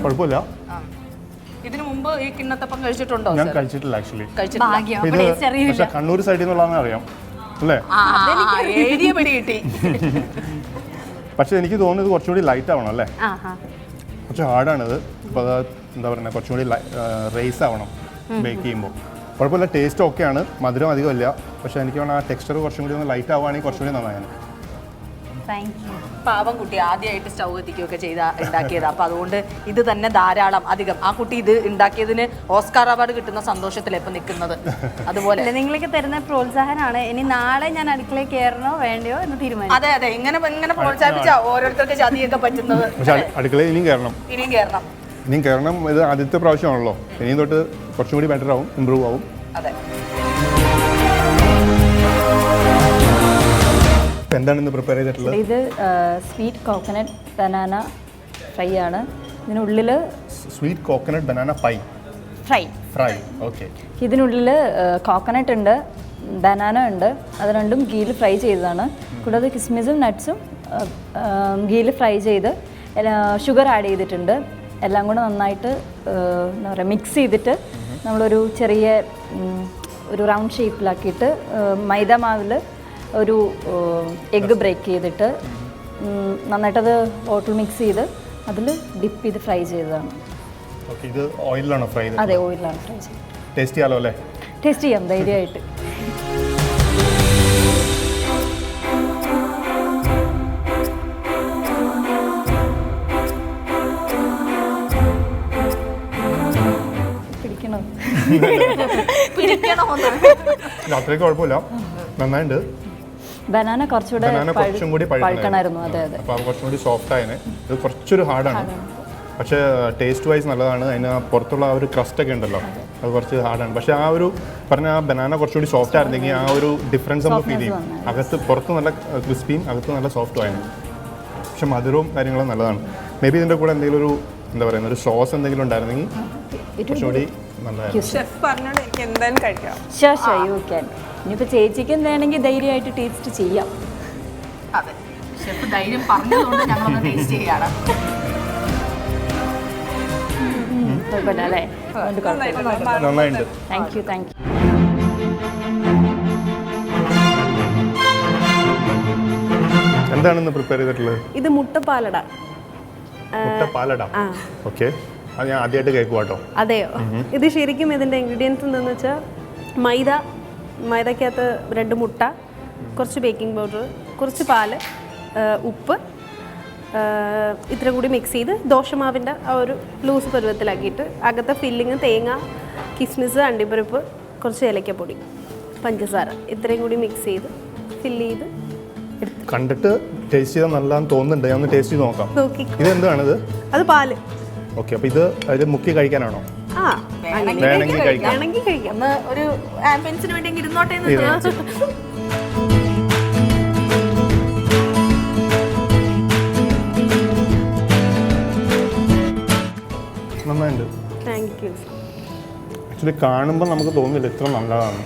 കുഴപ്പമില്ല. ഇതിനു മുമ്പ് ഈ കിണ്ണത്തപ്പം കഴിച്ചിട്ടുണ്ടോ? ഞാൻ കഴിച്ചിട്ടില്ല ആക്ച്വലി. കഴിച്ചിട്ടില്ല. കണ്ണൂർ സൈഡിൽ നിന്നുള്ളതാണെന്ന് അറിയാം അല്ലേ? പക്ഷെ എനിക്ക് തോന്നുന്നത് കുറച്ചുകൂടി ലൈറ്റ് ആവണം അല്ലേ? കുറച്ച് ഹാർഡാണിത്. അപ്പോൾ അത് എന്താ പറയുക, കുറച്ചുകൂടി റേസ് ആവണം ബേക്ക് ചെയ്യുമ്പോൾ. കുഴപ്പമില്ല, ടേസ്റ്റ് ഓക്കെയാണ്. മധുരം അധികമില്ല. പക്ഷെ എനിക്ക് വേണം ആ ടെക്സ്ചർ കുറച്ചും കൂടി ഒന്ന് ലൈറ്റ് ആവുകയാണെങ്കിൽ കുറച്ചുകൂടി നന്നായാണ്. Thank you. പാവം കുട്ടി ആദ്യമായിട്ട് സ്റ്റൗ എത്തിക്കുകയൊക്കെ ഉണ്ടാക്കിയത്. അപ്പൊ അതുകൊണ്ട് ഇത് തന്നെ ധാരാളം അധികം. ആ കുട്ടി ഇത് ഉണ്ടാക്കിയതിന് ഓസ്കാർ അവാർഡ് കിട്ടുന്ന സന്തോഷത്തിലാണ് ഇപ്പൊ നിൽക്കുന്നത്. അതുപോലെ നിങ്ങളൊക്കെ തരുന്ന പ്രോത്സാഹനമാണ്. ഇനി നാളെ ഞാൻ അടുക്കളയിൽ കയറണോ വേണ്ടയോ എന്ന് തീരുമാനിക്കും. അതെ അതെ, ഇങ്ങനെ പ്രോത്സാഹിപ്പിച്ചാ ഓരോരുത്തർക്ക് ചതിയൊക്കെ പറ്റുന്നത്. പക്ഷെ അടുക്കളയിൽ ഇനിയും കയറണം. ഇനിയും കയറണം. ഇത് ആദ്യത്തെ പ്രാവശ്യമാണല്ലോ. ഇനിയും തൊട്ട് കുറച്ചും കൂടി ബെറ്റർ ആവും, ഇമ്പ്രൂവ് ആവും. അതെ. എന്താണ് ഇന്ന് പ്രിപ്പയർ ചെയ്തിട്ടുള്ളത്? ഇത് സ്വീറ്റ് കോക്കനട്ട് ബനാന ഫ്രൈ ആണ്. ഇതിനുള്ളിൽ sweet coconut banana pi fry. Okay. ഇതിനുള്ളിൽ കോക്കനട്ട് ഉണ്ട്, ബനാന ഉണ്ട്. അത് രണ്ടും ഗീയിൽ ഫ്രൈ ചെയ്തതാണ്. കൂടാതെ കിസ്മിസും നട്ട്സും ഗീയിൽ ഫ്രൈ ചെയ്ത് ഷുഗർ ആഡ് ചെയ്തിട്ടുണ്ട്. എല്ലാം കൂടെ നന്നായിട്ട് എന്താ പറയുക മിക്സ് ചെയ്തിട്ട് നമ്മളൊരു ചെറിയ ഒരു റൗണ്ട് ഷേപ്പിലാക്കിയിട്ട് മൈദ മാവിൽ ഒരു എഗ്ഗ് ബ്രേക്ക് ചെയ്തിട്ട് നന്നായിട്ടത് ഓട്ടിൽ മിക്സ് ചെയ്ത് അതിൽ ഡിപ്പ് ചെയ്ത് ഫ്രൈ ചെയ്തതാണ്. ഓക്കെ. ഇത് ഓയിലാണോ ഫ്രൈ ചെയ്തത്? അതെ, ഓയിലാണ് ഫ്രൈ ചെയ്തത്. ടേസ്റ്റ് ചെയ്യാലോ അല്ലേ? ടേസ്റ്റ് ചെയ്യാം ധൈര്യമായിട്ട്. അത്രയ്ക്ക് കുഴപ്പമില്ല, നന്നായിട്ടുണ്ട്. ബനാന കുറച്ചും കൂടി പഴുക്കണമായിരുന്നു. അതെ അതെ. അപ്പോൾ അത് കുറച്ചും കൂടി സോഫ്റ്റ് ആയതിന്. ഇത് കുറച്ചൊരു ഹാർഡാണ്, പക്ഷേ ടേസ്റ്റ് വൈസ് നല്ലതാണ്. അതിന് പുറത്തുള്ള ആ ഒരു ക്രസ്റ്റൊക്കെ ഉണ്ടല്ലോ, അത് കുറച്ച് ഹാർഡാണ്. പക്ഷേ ആ ഒരു പറഞ്ഞ ആ ബനാന കുറച്ചുകൂടി സോഫ്റ്റ് ആയിരുന്നെങ്കിൽ ആ ഒരു ഡിഫറൻസ് നമുക്ക് ഫീൽ ചെയ്യും. പുറത്ത് നല്ല ക്രിസ്പിയും അകത്ത് നല്ല സോഫ്റ്റും ആയിരുന്നു. പക്ഷെ മധുരവും കാര്യങ്ങളും നല്ലതാണ്. മേ ബി ഇതിൻ്റെ കൂടെ എന്തെങ്കിലും ഒരു എന്താ പറയുക ഒരു സോസ് എന്തെങ്കിലും ഉണ്ടായിരുന്നെങ്കിൽ കുറച്ചുകൂടി നല്ലതായിരുന്നു. ഷെഫ് പറഞ്ഞോണ്ട് എനിക്ക് എന്തായാലും കഴിക്കാം. ഇനിയിപ്പോൾ ചേച്ചിക്ക് എന്താണെങ്കിൽ ധൈര്യമായിട്ട് ടേസ്റ്റ് ചെയ്യാം. അതെ, ഷെഫ് ധൈര്യം പറഞ്ഞതുകൊണ്ട് ഞങ്ങളൊന്ന് ടേസ്റ്റ് ചെയ്യാണ്. കുഴപ്പമില്ല അല്ലേ? നന്നായിട്ടുണ്ട്. Thank you. എന്താണ് ഇന്ന് പ്രിപ്പയർ ചെയ്തിട്ടുള്ളത്? ഇത് മുട്ടപ്പാലട. ഓക്കെ. അത് ഞാൻ ആദ്യമായിട്ട് കേൾക്കുക കേട്ടോ. അതെയോ? ഇത് ശരിക്കും ഇതിൻ്റെ ഇൻഗ്രീഡിയൻസ് എന്താണെന്ന് വെച്ചാൽ മൈദക്കകത്ത് 2 മുട്ട, കുറച്ച് ബേക്കിംഗ് പൗഡർ, കുറച്ച് പാല്, ഉപ്പ്, ഇത്ര കൂടി മിക്സ് ചെയ്ത് ദോശമാവിൻ്റെ ആ ഒരു ലൂസ് പരുവത്തിലാക്കിയിട്ട് അകത്തെ ഫില്ലിങ് തേങ്ങ, കിസ്മിസ്, അണ്ടിപ്പരിപ്പ്, കുറച്ച് ഏലക്കപ്പൊടി, പഞ്ചസാര ഇത്രയും കൂടി മിക്സ് ചെയ്ത് ഫില്ല് ചെയ്ത് കണ്ടിട്ട് ടേസ്റ്റ് ചെയ്താൽ നല്ലതാന്ന് തോന്നുന്നുണ്ട്. ഞാൻ ഒന്ന് ടേസ്റ്റ് ചെയ്ത് നോക്കാം. ഇത് എന്താണിത്? അത് പാല്. ഓക്കെ. അപ്പോൾ ഇത് അതിൽ മുക്കി കഴിക്കാനാണോ? വേണമെങ്കിൽ കഴിക്കാം. ഒന്ന് ഒരു ആംബിയൻസിന് വേണ്ടി ഇരുന്നോട്ടെ എന്ന് വിചാരിച്ചു. നന്നായിട്ടുണ്ട്. Thank you. ആക്ച്വലി കാണുമ്പോൾ നമുക്ക് തോന്നുന്നില്ല ഇത്ര നല്ലതാണ്.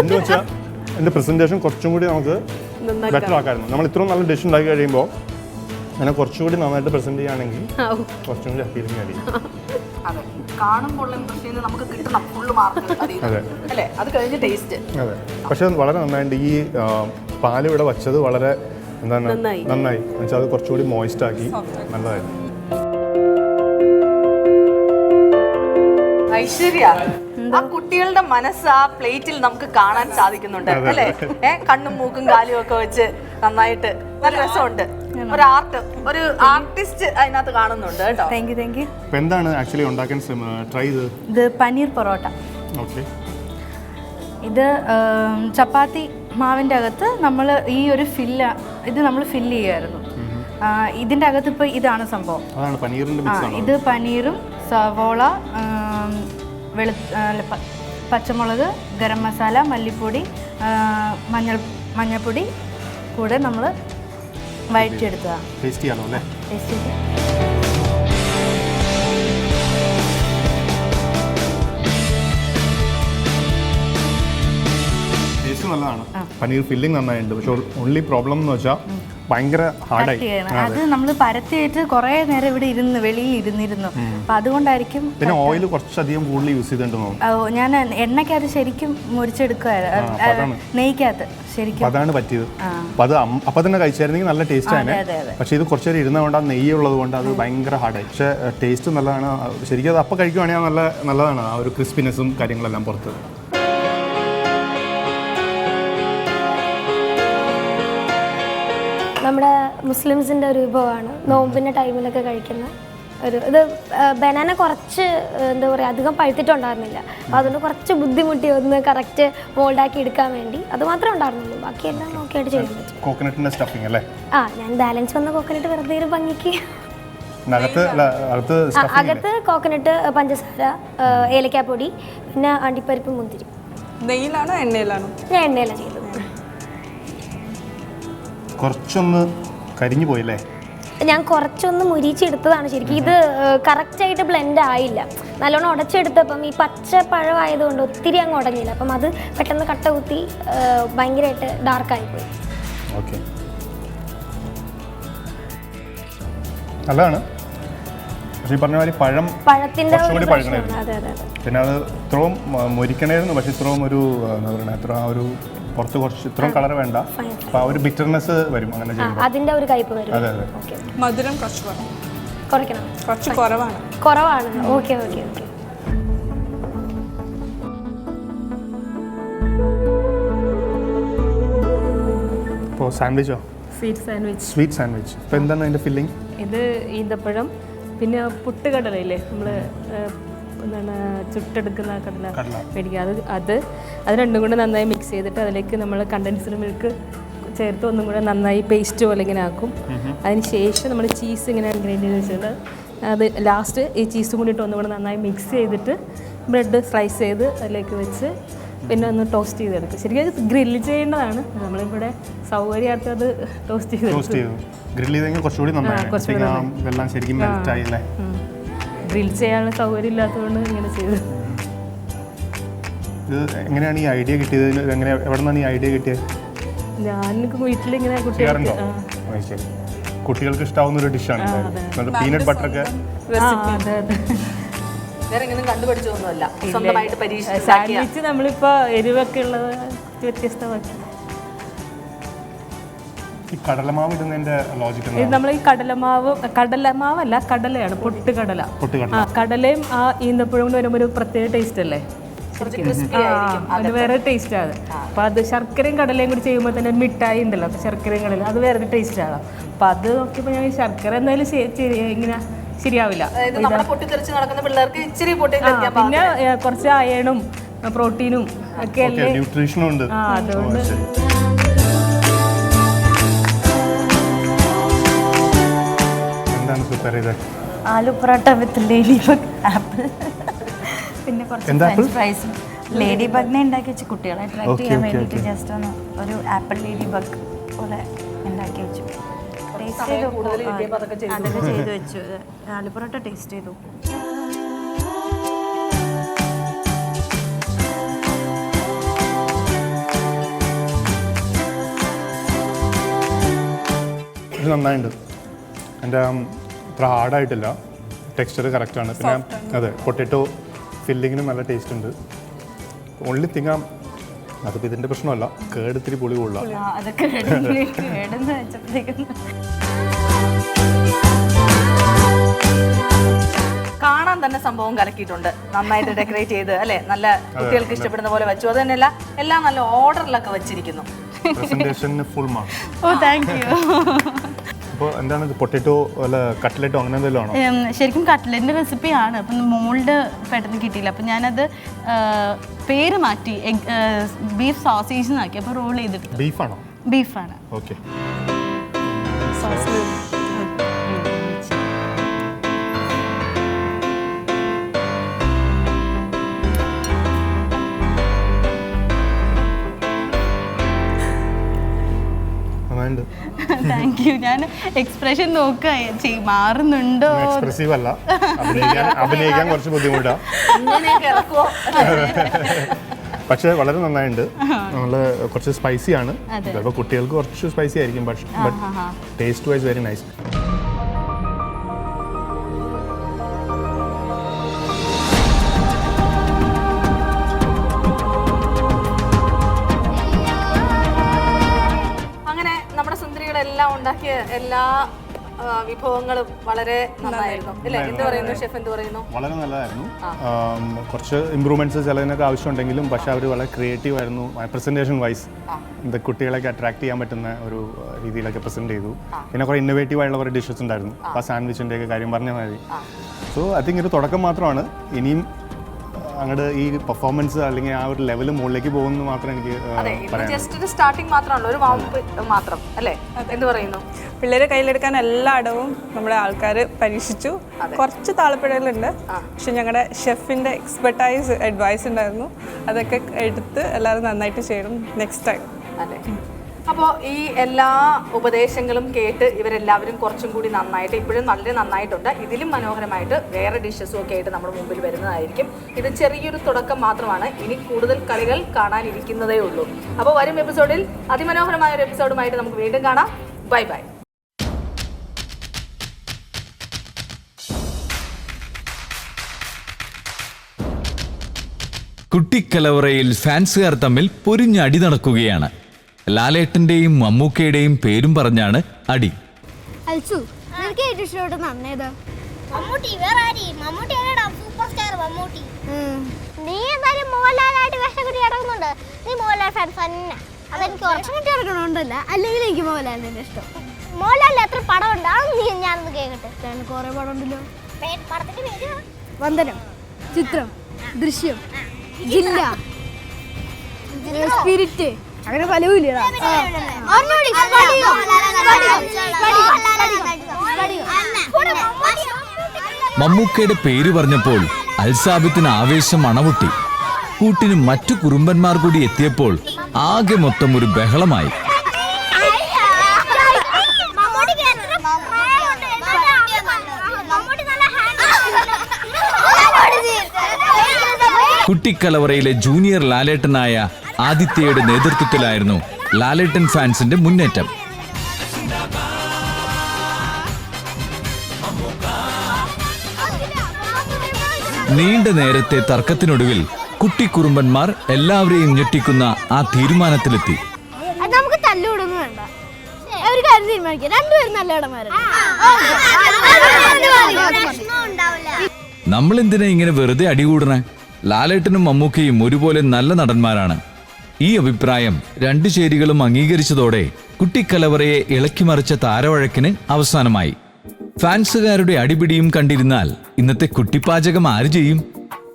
എന്ന് വെച്ചാൽ എൻ്റെ പ്രസൻറ്റേഷൻ കുറച്ചും കൂടി നമുക്ക് ബെറ്റർ ആക്കാമായിരുന്നു. നമ്മൾ ഇത്രയും നല്ല ഡിഷ് ഉണ്ടാക്കി കഴിയുമ്പോൾ അങ്ങനെ കുറച്ചുകൂടി നന്നായിട്ട് പ്രസന്റ് ചെയ്യുകയാണെങ്കിൽ കുറച്ചും കൂടി അപ്പീലിംഗ് ആയിരിക്കും. അതെ, കാണുമ്പോൾ നമുക്ക് കിട്ടണം ഫുള്ള് മാർക്ക്. അല്ലേ? അത് കഴിഞ്ഞ് ടേസ്റ്റ്. അതെ, പക്ഷെ വളരെ നന്നായിട്ട് ഈ പാല് ഇവിടെ വച്ചത് വളരെ എന്താണ് നന്നായി. എന്നുവെച്ചാൽ അത് കുറച്ചുകൂടി മോയിസ്റ്റ് ആക്കി നല്ലതായിരുന്നു. ഐശ്വര്യ, ആ കുട്ടികളുടെ മനസ്സ് ആ പ്ലേറ്റിൽ നമുക്ക് കാണാൻ സാധിക്കുന്നുണ്ട് അല്ലേ? കണ്ണും മൂക്കും കാലും ഒക്കെ വെച്ച് നന്നായിട്ട് നല്ല രസമുണ്ട്. ഒരു ആർട്ടിസ്റ്റ് അതിനകത്ത് കാണുന്നുണ്ട് കേട്ടോ. Thank you. എന്താണ് ആക്ച്വലി ഉണ്ടാക്കാൻ ട്രൈ ചെയ്തത്? ഇത് പനീർ പൊറോട്ട. ഓക്കെ. ഇത് ചപ്പാത്തി മാവിൻ്റെ അകത്ത് നമ്മൾ ഈ ഒരു ഇത് നമ്മൾ ഫില്ല് ചെയ്യുമായിരുന്നു. ഇതിൻ്റെ അകത്ത് ഇപ്പോൾ ഇതാണ് സംഭവം. ഇത് പനീറും സവോള, പച്ചമുളക്, ഗരം മസാല, മല്ലിപ്പൊടി, മഞ്ഞൾപ്പൊടി കൂടെ നമ്മൾ വഴറ്റിയെടുത്തതാണ്. ടേസ്റ്റ് ചെയ്യാലോ അല്ലേ? ടേസ്റ്റ് ചെയ്ത് നല്ലതാണ്. പനീർ ഫില്ലിംഗ് നന്നായിട്ടുണ്ട്. പക്ഷെ ഓൺലി പ്രോബ്ലം എന്ന് വെച്ചാൽ ഭയങ്കര ഹാർഡായി. അത് നമ്മൾ പരത്തിയിട്ട് കുറേ നേരം ഇവിടെ വെളിയിൽ ഇരുന്നിരുന്നു. അപ്പൊ അതുകൊണ്ടായിരിക്കും. പിന്നെ ഓയിൽ കുറച്ചധികം കൂടുതൽ യൂസ് ചെയ്തിട്ടുണ്ടോ? ഞാൻ എണ്ണക്കകത്ത് ശരിക്കും മുറിച്ചെടുക്കുവായിരുന്നു, നെയ്ക്കകത്ത് ശരിക്കും. അതാണ് പറ്റിയത്. അപ്പൊ തന്നെ കഴിച്ചായിരുന്നെങ്കിൽ നല്ല ടേസ്റ്റ് ആണ്. പക്ഷെ ഇത് കുറച്ചു നേരം ഇരുന്നതുകൊണ്ട് ആ നെയ്യ് ഉള്ളത് കൊണ്ട് അത് ഭയങ്കര ഹാർഡായി. പക്ഷെ ടേസ്റ്റ് നല്ലതാണ്. ശരിക്കും അത് അപ്പം കഴിക്കുവാണെങ്കിൽ നല്ലതാണ്. ആ ഒരു ക്രിസ്പിനെസ്സും കാര്യങ്ങളെല്ലാം പുറത്ത്. നമ്മുടെ മുസ്ലിംസിൻ്റെ ഒരു വിഭവമാണ്. നോമ്പിൻ്റെ ടൈമിലൊക്കെ കഴിക്കുന്ന ഇത് ബനാന കുറച്ച് എന്താ പറയുക അധികം പഴുത്തിട്ടുണ്ടായിരുന്നില്ല. അപ്പോൾ അതുകൊണ്ട് കുറച്ച് ബുദ്ധിമുട്ടി ഒന്ന് കറക്റ്റ് മോൾഡാക്കി എടുക്കാൻ വേണ്ടി അത് മാത്രമേ ഉണ്ടായിരുന്നുള്ളൂ. ബാക്കിയെല്ലാം നോക്കിയായിട്ട് ചെയ്യാൻ പറ്റും. കോക്കനട്ടിന്റെ സ്റ്റഫിംഗ് അല്ലേ? ഞാൻ ബാലൻസ് വന്ന കോക്കനട്ട് വെറുതെ ഒരു ഭംഗിക്ക്. അകത്ത് കോക്കനട്ട്, പഞ്ചസാര, ഏലക്കാപ്പൊടി, പിന്നെ അണ്ടിപ്പരിപ്പ്, മുന്തിരി. നെയ്യിലാണോ എണ്ണയിലാണോ? ഞാൻ എണ്ണയിലാണ് ചെയ്തത്. കുറച്ചൊന്ന് കരിഞ്ഞു പോയില്ലേ? ഞാൻ കുറച്ചൊന്ന് മുരിച്ചെടുത്തതാണ് ശരിക്കും. ഇത് കറക്റ്റായിട്ട് ബ്ലെൻഡ് ആയില്ല. നല്ലോണം ഉടച്ചെടുത്തപ്പം ഈ പച്ച പഴമായതുകൊണ്ട് ഒത്തിരി അങ്ങ് ഉടഞ്ഞില്ല. അപ്പം അത് പെട്ടെന്ന് കട്ട കുത്തി ഭയങ്കരമായിട്ട് ഡാർക്കായിപ്പോയി. ഓക്കെ, നല്ലതാണ്. പക്ഷേ ഈ പറഞ്ഞ മാതിരി പഴത്തിൻ്റെ അതെ. പിന്നെ അത് ഇത്രയും മൊരിക്കണമായിരുന്നു. പക്ഷെ ഇത്രയും ഒരു എന്താ പറയുക, ഇത്ര ഒരു പുറത്ത് കുറച്ച് ഇത്രയും കളർ വേണ്ട. അപ്പൊ ആ ഒരു ബിറ്റർനെസ് വരും അങ്ങനെ ചെയ്യുമ്പോൾ. അതിന്റെ ഒരു കയ്പ് വരും. അതെ. മധുരം കുറച്ച് കുറയ്ക്കണം. കുറച്ച് കുറവാണ്. ഓക്കെ. ഇപ്പോൾ സാൻഡ്വിച്ചോ? Sweet sandwich. ഇപ്പോൾ എന്താണ് അതിന്റെ ഫില്ലിംഗ്? ഇത് ഈന്തപ്പഴം, പിന്നെ പുട്ടുകടലയില്ലേ നമ്മൾ എന്താണ് ചുട്ടെടുക്കുന്ന കടല മേടിക്കുക, അത് രണ്ടും കൂടെ നന്നായി മിക്സ് ചെയ്തിട്ട് അതിലേക്ക് നമ്മൾ കണ്ടൻസ്ഡ് മിൽക്ക് ചേർത്ത് ഒന്നും കൂടെ നന്നായി പേസ്റ്റ് പോലെ ഇങ്ങനെ ആക്കും. അതിന് ശേഷം നമ്മൾ ചീസ് ഇങ്ങനെ ഗ്രൈൻഡ് ചെയ്ത് വെച്ചിട്ട് അത് ലാസ്റ്റ് ഈ ചീസും കൂടിയിട്ട് ഒന്നും കൂടെ നന്നായി മിക്സ് ചെയ്തിട്ട് ബ്രെഡ് സ്ലൈസ് ചെയ്ത് അതിലേക്ക് വെച്ച് പിന്നെ ഒന്ന് ടോസ്റ്റ് ചെയ്തെടുക്കും. ശരിക്കും അത് ഗ്രില്ല് ചെയ്യേണ്ടതാണ്. നമ്മളിവിടെ സൗകര്യമായിട്ട് അത് ടോസ്റ്റ് ചെയ്ത് ഗ്രില്ല് ചെയ്തെങ്കിൽ കുറച്ചുകൂടി നന്നായി ശരിക്കും മെൽറ്റ് ആയി അല്ലേ? ഗ്രിൽ ചെയ്യാനുള്ള സൗകര്യം ഇല്ലാത്തതുകൊണ്ട് ഇങ്ങനെ ചെയ്തു. ഇത് എങ്ങനെയാണ് ഈ ഐഡിയ കിട്ടിയത്? എവിടെ നിന്നാണ് ഈ ഐഡിയ കിട്ടിയത്? ഞാൻ വീട്ടിലിങ്ങനെ കുട്ടികൾക്ക് ഇഷ്ടാവുന്ന ഒരു ഡിഷാണ് പീനട്ട് ബട്ടർ ഒക്കെ. സാൻഡ്വിച്ച് നമ്മളിപ്പോ എരിവൊക്കെ ഉള്ളത് വ്യത്യസ്തമാക്കി. ഈ കടലമാവ് ഇടുന്നതിന്റെ ലോജിക് ഇത് നമ്മൾ ഈ കടലമാവല്ല, കടലയാണ്, പൊട്ടുകടല. കടലയും ആ ഈന്തപ്പഴം കൊണ്ട് വരുമ്പോൾ ഒരു പ്രത്യേക ടേസ്റ്റ് അല്ലേ? അതിന് വേറെ ടേസ്റ്റാണ്. അപ്പോൾ അത് ശർക്കരയും കടലയും കൂടി ചെയ്യുമ്പോൾ തന്നെ മിഠായി ഉണ്ടല്ലോ, അപ്പോൾ ശർക്കരയും കടല അത് വേറെ ടേസ്റ്റാണ്. അപ്പോൾ അത് നോക്കിയപ്പോൾ ഞാൻ ശർക്കര എന്തായാലും ഇങ്ങനെ ശരിയാവില്ല. പിന്നെ കുറച്ച് അയണും പ്രോട്ടീനും ഒക്കെ അല്ലേ, ന്യൂട്രീഷനും ഉണ്ട്. അതുകൊണ്ട് ആലു പൊറോട്ട വിത്ത് ലേഡി ബഗ് ആപ്പിൾ, പിന്നെ കുറച്ച് ഫ്രഞ്ച് ഫ്രൈസും. ലേഡി ബഗ്നെ ഉണ്ടാക്കി വെച്ച് കുട്ടികളെ അട്രാക്ട് ചെയ്യാൻ വേണ്ടിയിട്ട് ജസ്റ്റ് ഒന്ന് ഒരു ആപ്പിൾ ലേഡി ബഗ് പോലെ ഉണ്ടാക്കി വെച്ചു. ടേസ്റ്റ് ചെയ്തു, അതൊക്കെ ചെയ്ത് വെച്ചു. ആലു പൊറോട്ട ടേസ്റ്റ് ചെയ്തു. ഇത് നന്നായിട്ടുണ്ട്. എൻ്റെ അത്ര ഹാർഡായിട്ടില്ല, ടെക്സ്ചർ കറക്റ്റാണ്. പിന്നെ അതെ, പൊട്ടറ്റോ ഫില്ലിങ്ങിനും നല്ല ടേസ്റ്റ് ഉണ്ട്. ഓൺലി തിങ്ങാം അതിപ്പോൾ ഇതിൻ്റെ പ്രശ്നമല്ല, കേടിത്തിരി പുളി കൊള്ളാം. കാണാൻ തന്നെ സംഭവം കലക്കിയിട്ടുണ്ട്. നന്നായിട്ട് ഡെക്കറേറ്റ് ചെയ്ത് അല്ലേ, നല്ല കുട്ടികൾക്ക് ഇഷ്ടപ്പെടുന്ന പോലെ വെച്ചു. അത് തന്നെയല്ല, എല്ലാം നല്ല ഓർഡറിലൊക്കെ വെച്ചിരിക്കുന്നു. Full mark. ഓ, താങ്ക് യു. അപ്പോൾ എന്താണ് ഇത്, പൊട്ടറ്റോ അല്ല കട്ട്ലറ്റോ അങ്ങനെ എന്തെങ്കിലും ആണോ? ശരിക്കും കട്ട്ലറ്റിൻ്റെ റെസിപ്പിയാണ്. അപ്പം മോൾഡ് പെട്ടെന്ന് കിട്ടിയില്ല, അപ്പം ഞാനത് പേര് മാറ്റി ബീഫ് സോസേജ് ആക്കി. അപ്പോൾ റോൾ ചെയ്തിട്ട്. ബീഫാണോ? ബീഫാണ്. ഓക്കെ. Thank you. ഞാൻ എക്സ്പ്രഷൻ നോക്കുക മാറുന്നുണ്ടോ. എക്സ്പ്രസീവ് അല്ല, അഭിനയിക്കാൻ കുറച്ച് ബുദ്ധിമുട്ടാണ്. പക്ഷേ വളരെ നന്നായിട്ടുണ്ട്. നമ്മൾ കുറച്ച് സ്പൈസിയാണ്, ചിലപ്പോൾ കുട്ടികൾക്ക് കുറച്ച് സ്പൈസി ആയിരിക്കും, but taste vice very nice. അങ്ങനെ നമ്മുടെ സുന്ദരികളെല്ലാം ഉണ്ടാക്കിയ എല്ലാ വിഭവങ്ങളും വളരെ നന്നായിരുന്നു അല്ലേ? എന്ത് പറയുന്നു ഷെഫ്, എന്ത് പറയുന്നു? വളരെ നല്ലതായിരുന്നു. കുറച്ച് ഇമ്പ്രൂവ്മെന്റ്സ് ചിലതിനൊക്കെ ആവശ്യമുണ്ടെങ്കിലും പക്ഷെ അവർ വളരെ ക്രിയേറ്റീവ് ആയിരുന്നു. പ്രസന്റേഷൻ വൈസ് ഇത് കുട്ടികളെയൊക്കെ അട്രാക്ട് ചെയ്യാൻ പറ്റുന്ന ഒരു രീതിയിലൊക്കെ പ്രസന്റ് ചെയ്തു. പിന്നെ കുറേ ഇന്നോവേറ്റീവ് ആയിട്ടുള്ള കുറേ ഡിഷസ് ഉണ്ടായിരുന്നു. ആ സാൻഡ്വിച്ചിൻ്റെ ഒക്കെ കാര്യം പറഞ്ഞാൽ മതി. സോ ഐ തിങ്ക് ഇത് തുടക്കം മാത്രമാണ്. ഇനിയും അങ്ങോട്ട് ഈ പെർഫോമൻസ് അല്ലെങ്കിൽ ആ ഒരു ലെവൽ മുകളിലേക്ക് പോകുന്നത് മാത്രം എനിക്ക് പറയാം. ജസ്റ്റ് ഒരു സ്റ്റാർട്ടിംഗ് മാത്രമാണല്ലോ, ഒരു വാം മാത്രം അല്ലേ? എന്ത് പറയുന്നു? പിള്ളേരെ കയ്യിലെടുക്കാൻ എല്ലാ ഇടവും നമ്മുടെ ആൾക്കാർ പരീക്ഷിച്ചു. കുറച്ച് താളപ്പിഴകളുണ്ട്, പക്ഷെ ഞങ്ങളുടെ ഷെഫിൻ്റെ എക്സ്പെർട്ടൈസ് അഡ്വൈസ് ഉണ്ടായിരുന്നു. അതൊക്കെ എടുത്ത് എല്ലാവരും നന്നായിട്ട് ചെയ്യണം നെക്സ്റ്റ് ടൈം അല്ലേ? അപ്പോൾ ഈ എല്ലാ ഉപദേശങ്ങളും കേട്ട് ഇവരെല്ലാവരും കുറച്ചും കൂടി നന്നായിട്ട്, ഇപ്പോഴും വളരെ നന്നായിട്ടുണ്ട്. ഇതിലും മനോഹരമായിട്ട് വേറെ ഡിഷസും ഒക്കെ ആയിട്ട് നമ്മുടെ മുമ്പിൽ വരുന്നതായിരിക്കും. ഇത് ചെറിയൊരു തുടക്കം മാത്രമാണ്. ഇനി കൂടുതൽ കളികൾ കാണാനിരിക്കുന്നതേ ഉള്ളൂ. അപ്പോൾ വരും എപ്പിസോഡിൽ അതിമനോഹരമായ ഒരു എപ്പിസോഡുമായിട്ട് നമുക്ക് വീണ്ടും കാണാം. Bye bye. കുട്ടിക്കലവറയിൽ ഫാൻസുകാർ തമ്മിൽ പൊരിഞ്ഞടി നടക്കുകയാണ്. ലാലേട്ടന്റെയും മമ്മൂക്കയുടെയും പേരും പറഞ്ഞാണ് അടി. അൽസു, നിനക്ക് ഏറ്റവും ഇഷ്ടപ്പെട്ട നടനേതാ? മമ്മൂട്ടി. വേറെ ആരി? മമ്മൂട്ടിയാണ് സൂപ്പർ സ്റ്റാർ മമ്മൂട്ടി. നീ എന്തായാലും മോഹൻലാലായിട്ട് വേഷം കിട്ടി ഇറങ്ങുന്നുണ്ട്. നീ മോഹൻലാൽ ഫാൻസ് തന്നെ. അതെനിക്ക് വേഷം കിട്ടി ഇറങ്ങണമെന്നല്ല, അല്ലെങ്കിൽ എനിക്ക് മോഹൻലാലിന്റെ ഇഷ്ടം. മോഹൻലാലിൽ എത്ര പടം ഉണ്ട്? അതൊന്നും ഞാനൊന്ന് കേൾക്കട്ടെ. കുറെ പടം ഉണ്ടല്ലോ. പടത്തിന്റെ പേര് വന്ദനം, ചിത്രം, ദൃശ്യം, ജില്ല, സ്പിരിറ്റ്, അങ്ങനെ പലവില്ലടാ. മമ്മൂക്കയുടെ പേര് പറഞ്ഞപ്പോൾ അൽസാബിത്തിന് ആവേശം അണമുട്ടി. കൂട്ടിന് മറ്റു കുറുമ്പന്മാർ കൂടി എത്തിയപ്പോൾ ആകെ മൊത്തം ഒരു ബഹളമായി. കുട്ടിക്കലവറയിലെ ജൂനിയർ ലാലേട്ടനായ ആദിത്യയുടെ നേതൃത്വത്തിലായിരുന്നു ലാലേട്ടൻ ഫാൻസിന്റെ മുന്നേറ്റം. നീണ്ട നേരത്തെ തർക്കത്തിനൊടുവിൽ കുട്ടിക്കുറുമ്പന്മാർ എല്ലാവരെയും ഞെട്ടിക്കുന്ന ആ തീരുമാനത്തിലെത്തി. നമുക്ക് തല്ലുകൂടൊന്നും വേണ്ട, ഒരു കാര്യം തീരുമാനിക്കാം, രണ്ടുപേരും നല്ല ഇടമാരാണ്. നമ്മളെന്തിനാ ഇങ്ങനെ വെറുതെ അടികൂടണേ? ലാലേട്ടനും മമ്മൂക്കയും ഒരുപോലെ നല്ല നടന്മാരാണ്. ഈ അഭിപ്രായം രണ്ടു ചേരികളും അംഗീകരിച്ചതോടെ കുട്ടിക്കലവറയെ ഇളക്കിമറിച്ച താരവഴക്കിന് അവസാനമായി. ഫാൻസുകാരുടെ അടിപിടിയും കണ്ടിരുന്നാൽ ഇന്നത്തെ കുട്ടിപ്പാചകം ആര് ചെയ്യും?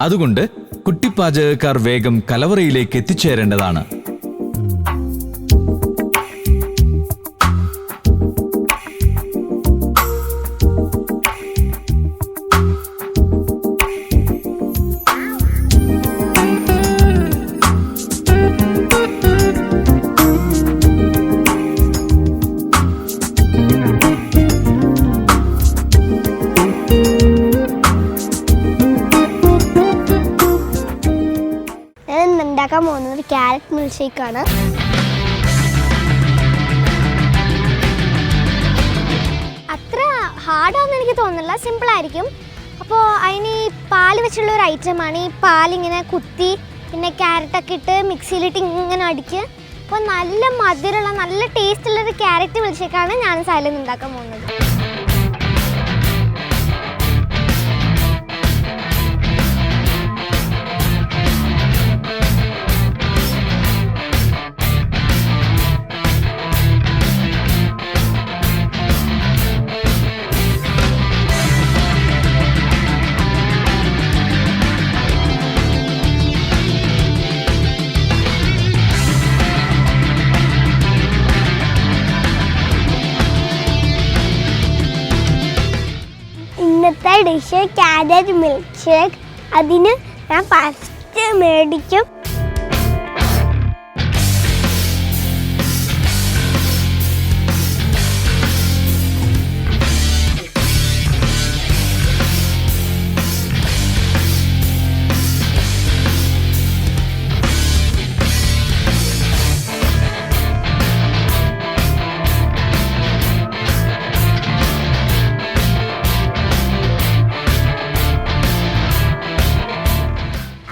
അതുകൊണ്ട് കുട്ടിപ്പാചകക്കാർ വേഗം കലവറയിലേക്ക് എത്തിച്ചേരേണ്ടതാണ്. ഉണ്ടാക്കാൻ പോകുന്നത് ക്യാരറ്റ് മിൽക്ക് ഷേക്കാണ്. അത്ര ഹാർഡാണെന്ന് എനിക്ക് തോന്നുന്നില്ല, സിമ്പിളായിരിക്കും. അപ്പോൾ അതിന് ഈ പാൽ വെച്ചുള്ള ഒരു ഐറ്റമാണ്. ഈ പാലിങ്ങനെ കുത്തി പിന്നെ ക്യാരറ്റൊക്കെ ഇട്ട് മിക്സിയിലിട്ട് ഇങ്ങനെ അടിക്കുക. അപ്പോൾ നല്ല മധുരമുള്ള നല്ല ടേസ്റ്റുള്ളൊരു ക്യാരറ്റ് മിൽക്ക് ഷേക്കാണ് ഞാൻ സൈലന്ന് ഉണ്ടാക്കാൻ പോകുന്നത്. ഇന്നത്തെ ഡിഷ് ക്യാരറ്റ് മിൽക്ക് ഷേക്ക്. അതിന് ഞാൻ ഫസ്റ്റ് മേടിക്കും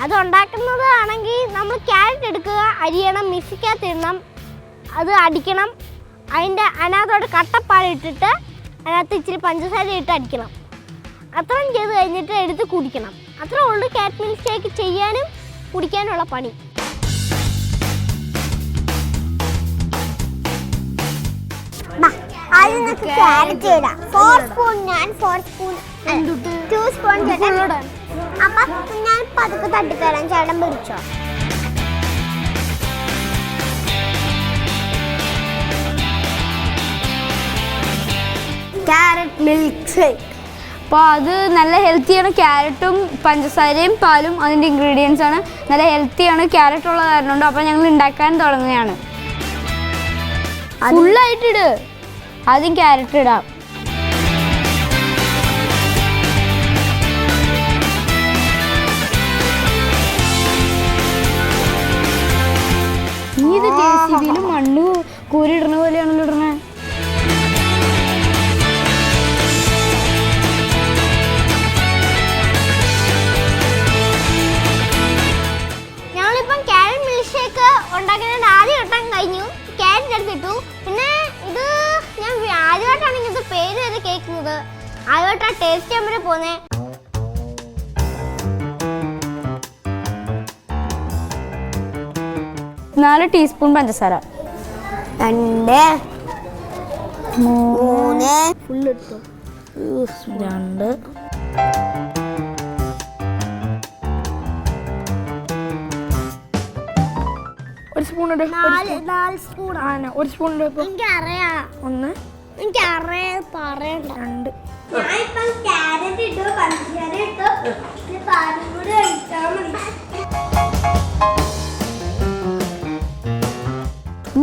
അതുണ്ടാക്കുന്നതാണെങ്കിൽ നമ്മൾ ക്യാരറ്റ് എടുക്കുക, അരിയണം, മിക്സിക്കകത്തിടണം, അത് അടിക്കണം, അതിനകത്തോട് കട്ടപ്പാലിട്ടിട്ട് അതിനകത്ത് ഇച്ചിരി പഞ്ചസാര ഇട്ട് അടിക്കണം. അത്രയും ചെയ്ത് കഴിഞ്ഞിട്ട് എടുത്ത് കുടിക്കണം. അത്രേ ഉള്ളൂ ക്യാരറ്റ് മിൽക്ക് ഷേക്ക് ചെയ്യാനും കുടിക്കാനുള്ള പണി. ക്യാരറ്റ് ഇടാം. 4 സ്പൂൺ ഞാൻ 4 സ്പൂൺ 2 സ്പൂൺ ചേട്ടൻ. അപ്പൊ ഞാൻ പതുക്കെ തട്ടിത്തരാം, ചേട്ടൻ പിടിച്ചോ. Carrot milk shake. അപ്പോൾ അത് നല്ല ഹെൽത്തിയാണ്. ക്യാരറ്റും പഞ്ചസാരയും പാലും അതിൻ്റെ ഇൻഗ്രീഡിയൻസ് ആണ്. നല്ല ഹെൽത്തിയാണ്. ക്യാരറ്റ് ഉള്ള കാരണം കൊണ്ട് അപ്പോൾ ഞങ്ങൾ ഉണ്ടാക്കാൻ തുടങ്ങുകയാണ്. ഫുള്ളായിട്ടിട്, ആദ്യം ക്യാരറ്റ് ഇടാം. നീ ഇത് JCB-യിൽ മണ്ണ് കോരിയിടണ പോലെയാണല്ലോ ഇടണേ. ഞങ്ങളിപ്പം ക്യാരറ്റ് മിൽക്ക് ഷേക്ക് ഉണ്ടാക്കുന്നതിൻ്റെ ആദ്യ ഘട്ടം കഴിഞ്ഞു. ക്യാരറ്റ് എടുത്തിട്ടു. പിന്നെ ഇത് ഞാൻ ആദ്യമായിട്ടാണ് ഇങ്ങനത്തെ പേര് വരെ കേൾക്കുന്നത്. ആദ്യമായിട്ടാണ് ടേസ്റ്റ് ചെയ്യാൻ വരെ പോകുന്നത്. 4 ടീസ്പൂൺ പഞ്ചസാര. 2 3 ഫുൾ എടുത്തു. 2 1 സ്പൂൺ ഇട്. 4 സ്പൂൺ ആണ്. 1 സ്പൂൺ ഇട്. എനിക്കറിയാം. 1 എനിക്കറിയാം പറയണ്ട. 2 ഞാനിപ്പം ക്യാരറ്റ് ഇട്ടു, പഞ്ചസാര ഇട്ടു, പാലും കൂടി ഒഴിച്ചാൽ മതി.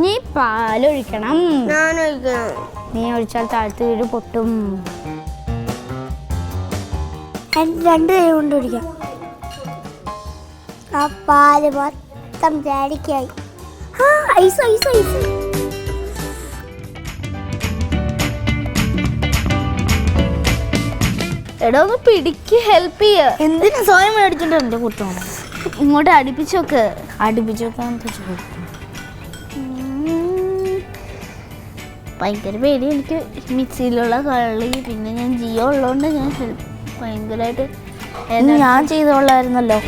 നീ പാലൊഴിക്കണം. ഞാൻ ഒഴിക്കണം. നീ ഒഴിച്ചാൽ താഴ്ത്തി വീട് പൊട്ടും. 2 കൈ കൊണ്ട് ഒഴിക്കാം. ആ പാല് മൊത്തം ചാടിക്കായി. Ice ice ice. എടാ ഒന്ന് പിടിക്ക്, ഹെൽപ്പ് ചെയ്യ. എന്തിനാ സ്വയം മേടിച്ചിട്ട് എൻ്റെ കുട്ടം ഇങ്ങോട്ട് അടുപ്പിച്ചോക്ക്. അടുപ്പിച്ചോക്കാൻ ഭയങ്കര പേടി എനിക്ക് മിക്സിയിലുള്ള കളി. പിന്നെ ഞാൻ ജിയോ ഉള്ളതുകൊണ്ട് ഞാൻ ഭയങ്കരമായിട്ട് ഞാൻ ചെയ്തോളായിരുന്നല്ലോ.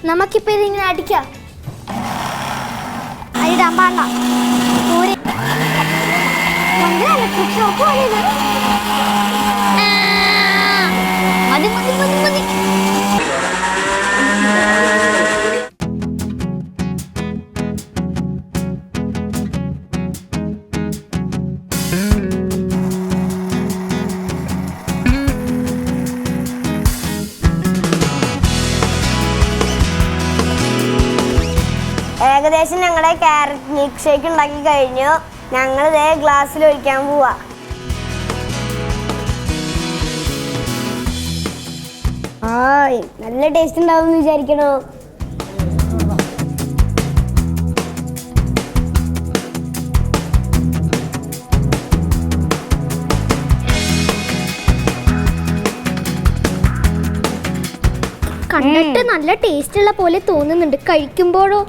നമുക്കിപ്പോ ഇതിങ്ങനെ അടിക്കാം. അടിടാൻ പാടില്ല. മതി മതി മതി മതി. ഏകദേശം ഞങ്ങളുടെ ക്യാരറ്റ് മിൽക്ക് ഷേക്ക് ഉണ്ടാക്കി കഴിഞ്ഞു. ഞങ്ങൾ ഇതേ ഗ്ലാസ്സിൽ ഒഴിക്കാൻ പോവാ. നല്ല ടേസ്റ്റ് ഉണ്ടാവും എന്ന് വിചാരിക്കണോ? കണ്ടിട്ട് നല്ല ടേസ്റ്റ് ഉള്ള പോലെ തോന്നുന്നുണ്ട്. കഴിക്കുമ്പോഴോ?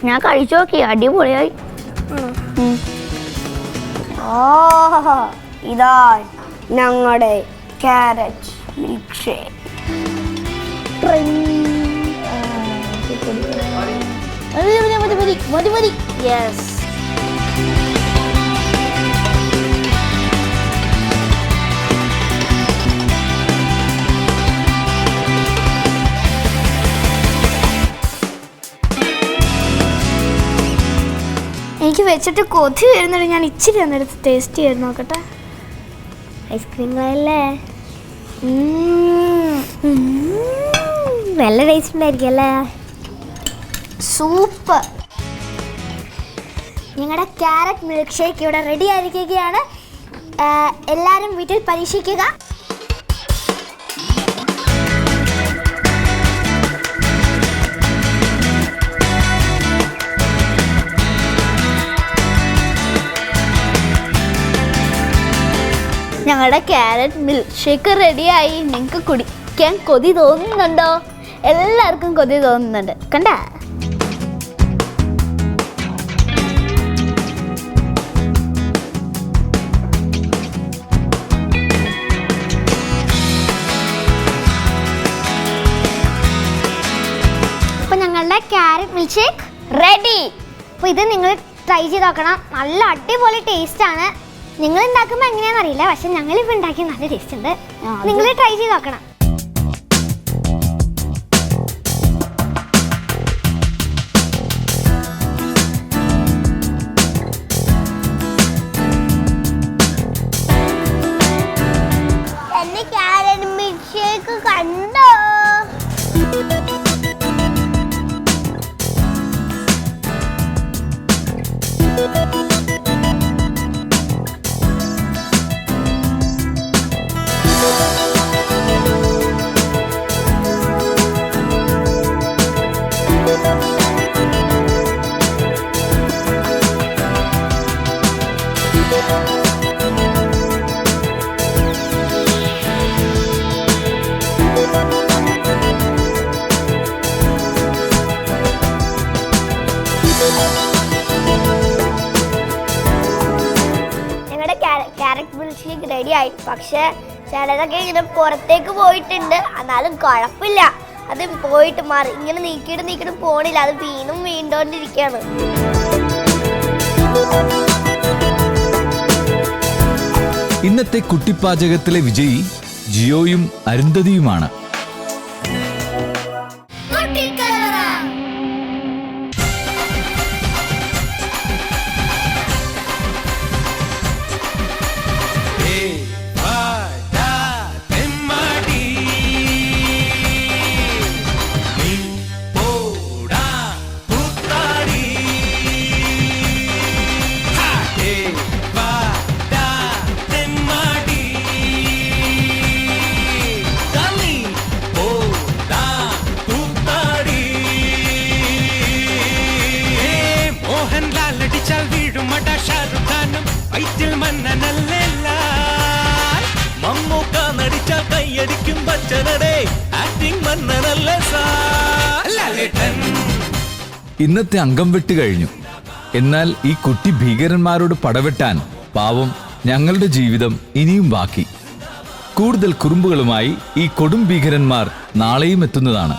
ഞാൻ കഴിച്ചു നോക്കി, അടിപൊളിയായി. ഇതാ ഞങ്ങളുടെ ക്യാരറ്റ് മിൽക്ക് ഷേക്ക്. മതി മതി. യെസ്. എനിക്ക് വെച്ചിട്ട് കൊതി വരുന്നുണ്ട്. ഞാൻ ഇച്ചിരി അന്നെടുത്ത് ടേസ്റ്റ് ചെയ്ത് നോക്കട്ടെ. ഐസ്ക്രീം അല്ലേ? നല്ല ടേസ്റ്റ് ഉണ്ടായിരിക്കും അല്ലേ? സൂപ്പർ. ഞങ്ങളുടെ ക്യാരറ്റ് മിൽക്ക് ഷേക്ക് ഇവിടെ റെഡി ആയിരിക്കുകയാണ്. എല്ലാവരും വീട്ടിൽ പരീക്ഷിക്കുക. ഞങ്ങളുടെ ക്യാരറ്റ് മിൽക്ക് ഷേക്ക് റെഡിയായി. നിങ്ങൾക്ക് കുടിക്കാൻ കൊതി തോന്നുന്നുണ്ടോ? എല്ലാവർക്കും കൊതി തോന്നുന്നുണ്ട് കണ്ടാ. അപ്പോൾ ഞങ്ങളുടെ ക്യാരറ്റ് മിൽക്ക് ഷേക്ക് റെഡി. അപ്പോൾ ഇത് നിങ്ങൾ ട്രൈ ചെയ്ത് നോക്കണം. നല്ല അടിപൊളി ടേസ്റ്റാണ്. നിങ്ങൾ ഉണ്ടാക്കുമ്പോൾ എങ്ങനെയാണെന്ന് അറിയില്ല, പക്ഷെ ഞങ്ങളിപ്പോൾ ഉണ്ടാക്കിയ നല്ല ടേസ്റ്റ് ഉണ്ട്. നിങ്ങൾ ട്രൈ ചെയ്ത് നോക്കണം. എന്നെ ക്യാരറ്റ് മിൽക്ക് ഷേക്ക് കണ്ടോ? ഞങ്ങളുടെ ക്യാരറ്റ് മിൽക്ക് ഷേക്ക് റെഡി ആയി. പക്ഷെ ചിലതൊക്കെ ഇങ്ങനെ പുറത്തേക്ക് പോയിട്ടുണ്ട്. എന്നാലും കുഴപ്പമില്ല, അത് പോയിട്ട് മാറി. ഇങ്ങനെ നീക്കിയിട്ട് പോണില്ല, അത് വീണ്ടോണ്ടിരിക്കുകയാണ്. ഇന്നത്തെ കുട്ടിപ്പാചകത്തിലെ വിജയി ജിയോയും അരുന്ധതിയുമാണ്. ഇന്നത്തെ അംഗം വെട്ട് കഴിഞ്ഞു. എന്നാൽ ഈ കുട്ടി ഭീകരന്മാരോട് പടവെട്ടാൻ പാവം ഞങ്ങളുടെ ജീവിതം ഇനിയും ബാക്കി. കൂടുതൽ കുറുമ്പുകളുമായി ഈ കൊടും ഭീകരന്മാർ നാളെയും എത്തുന്നതാണ്.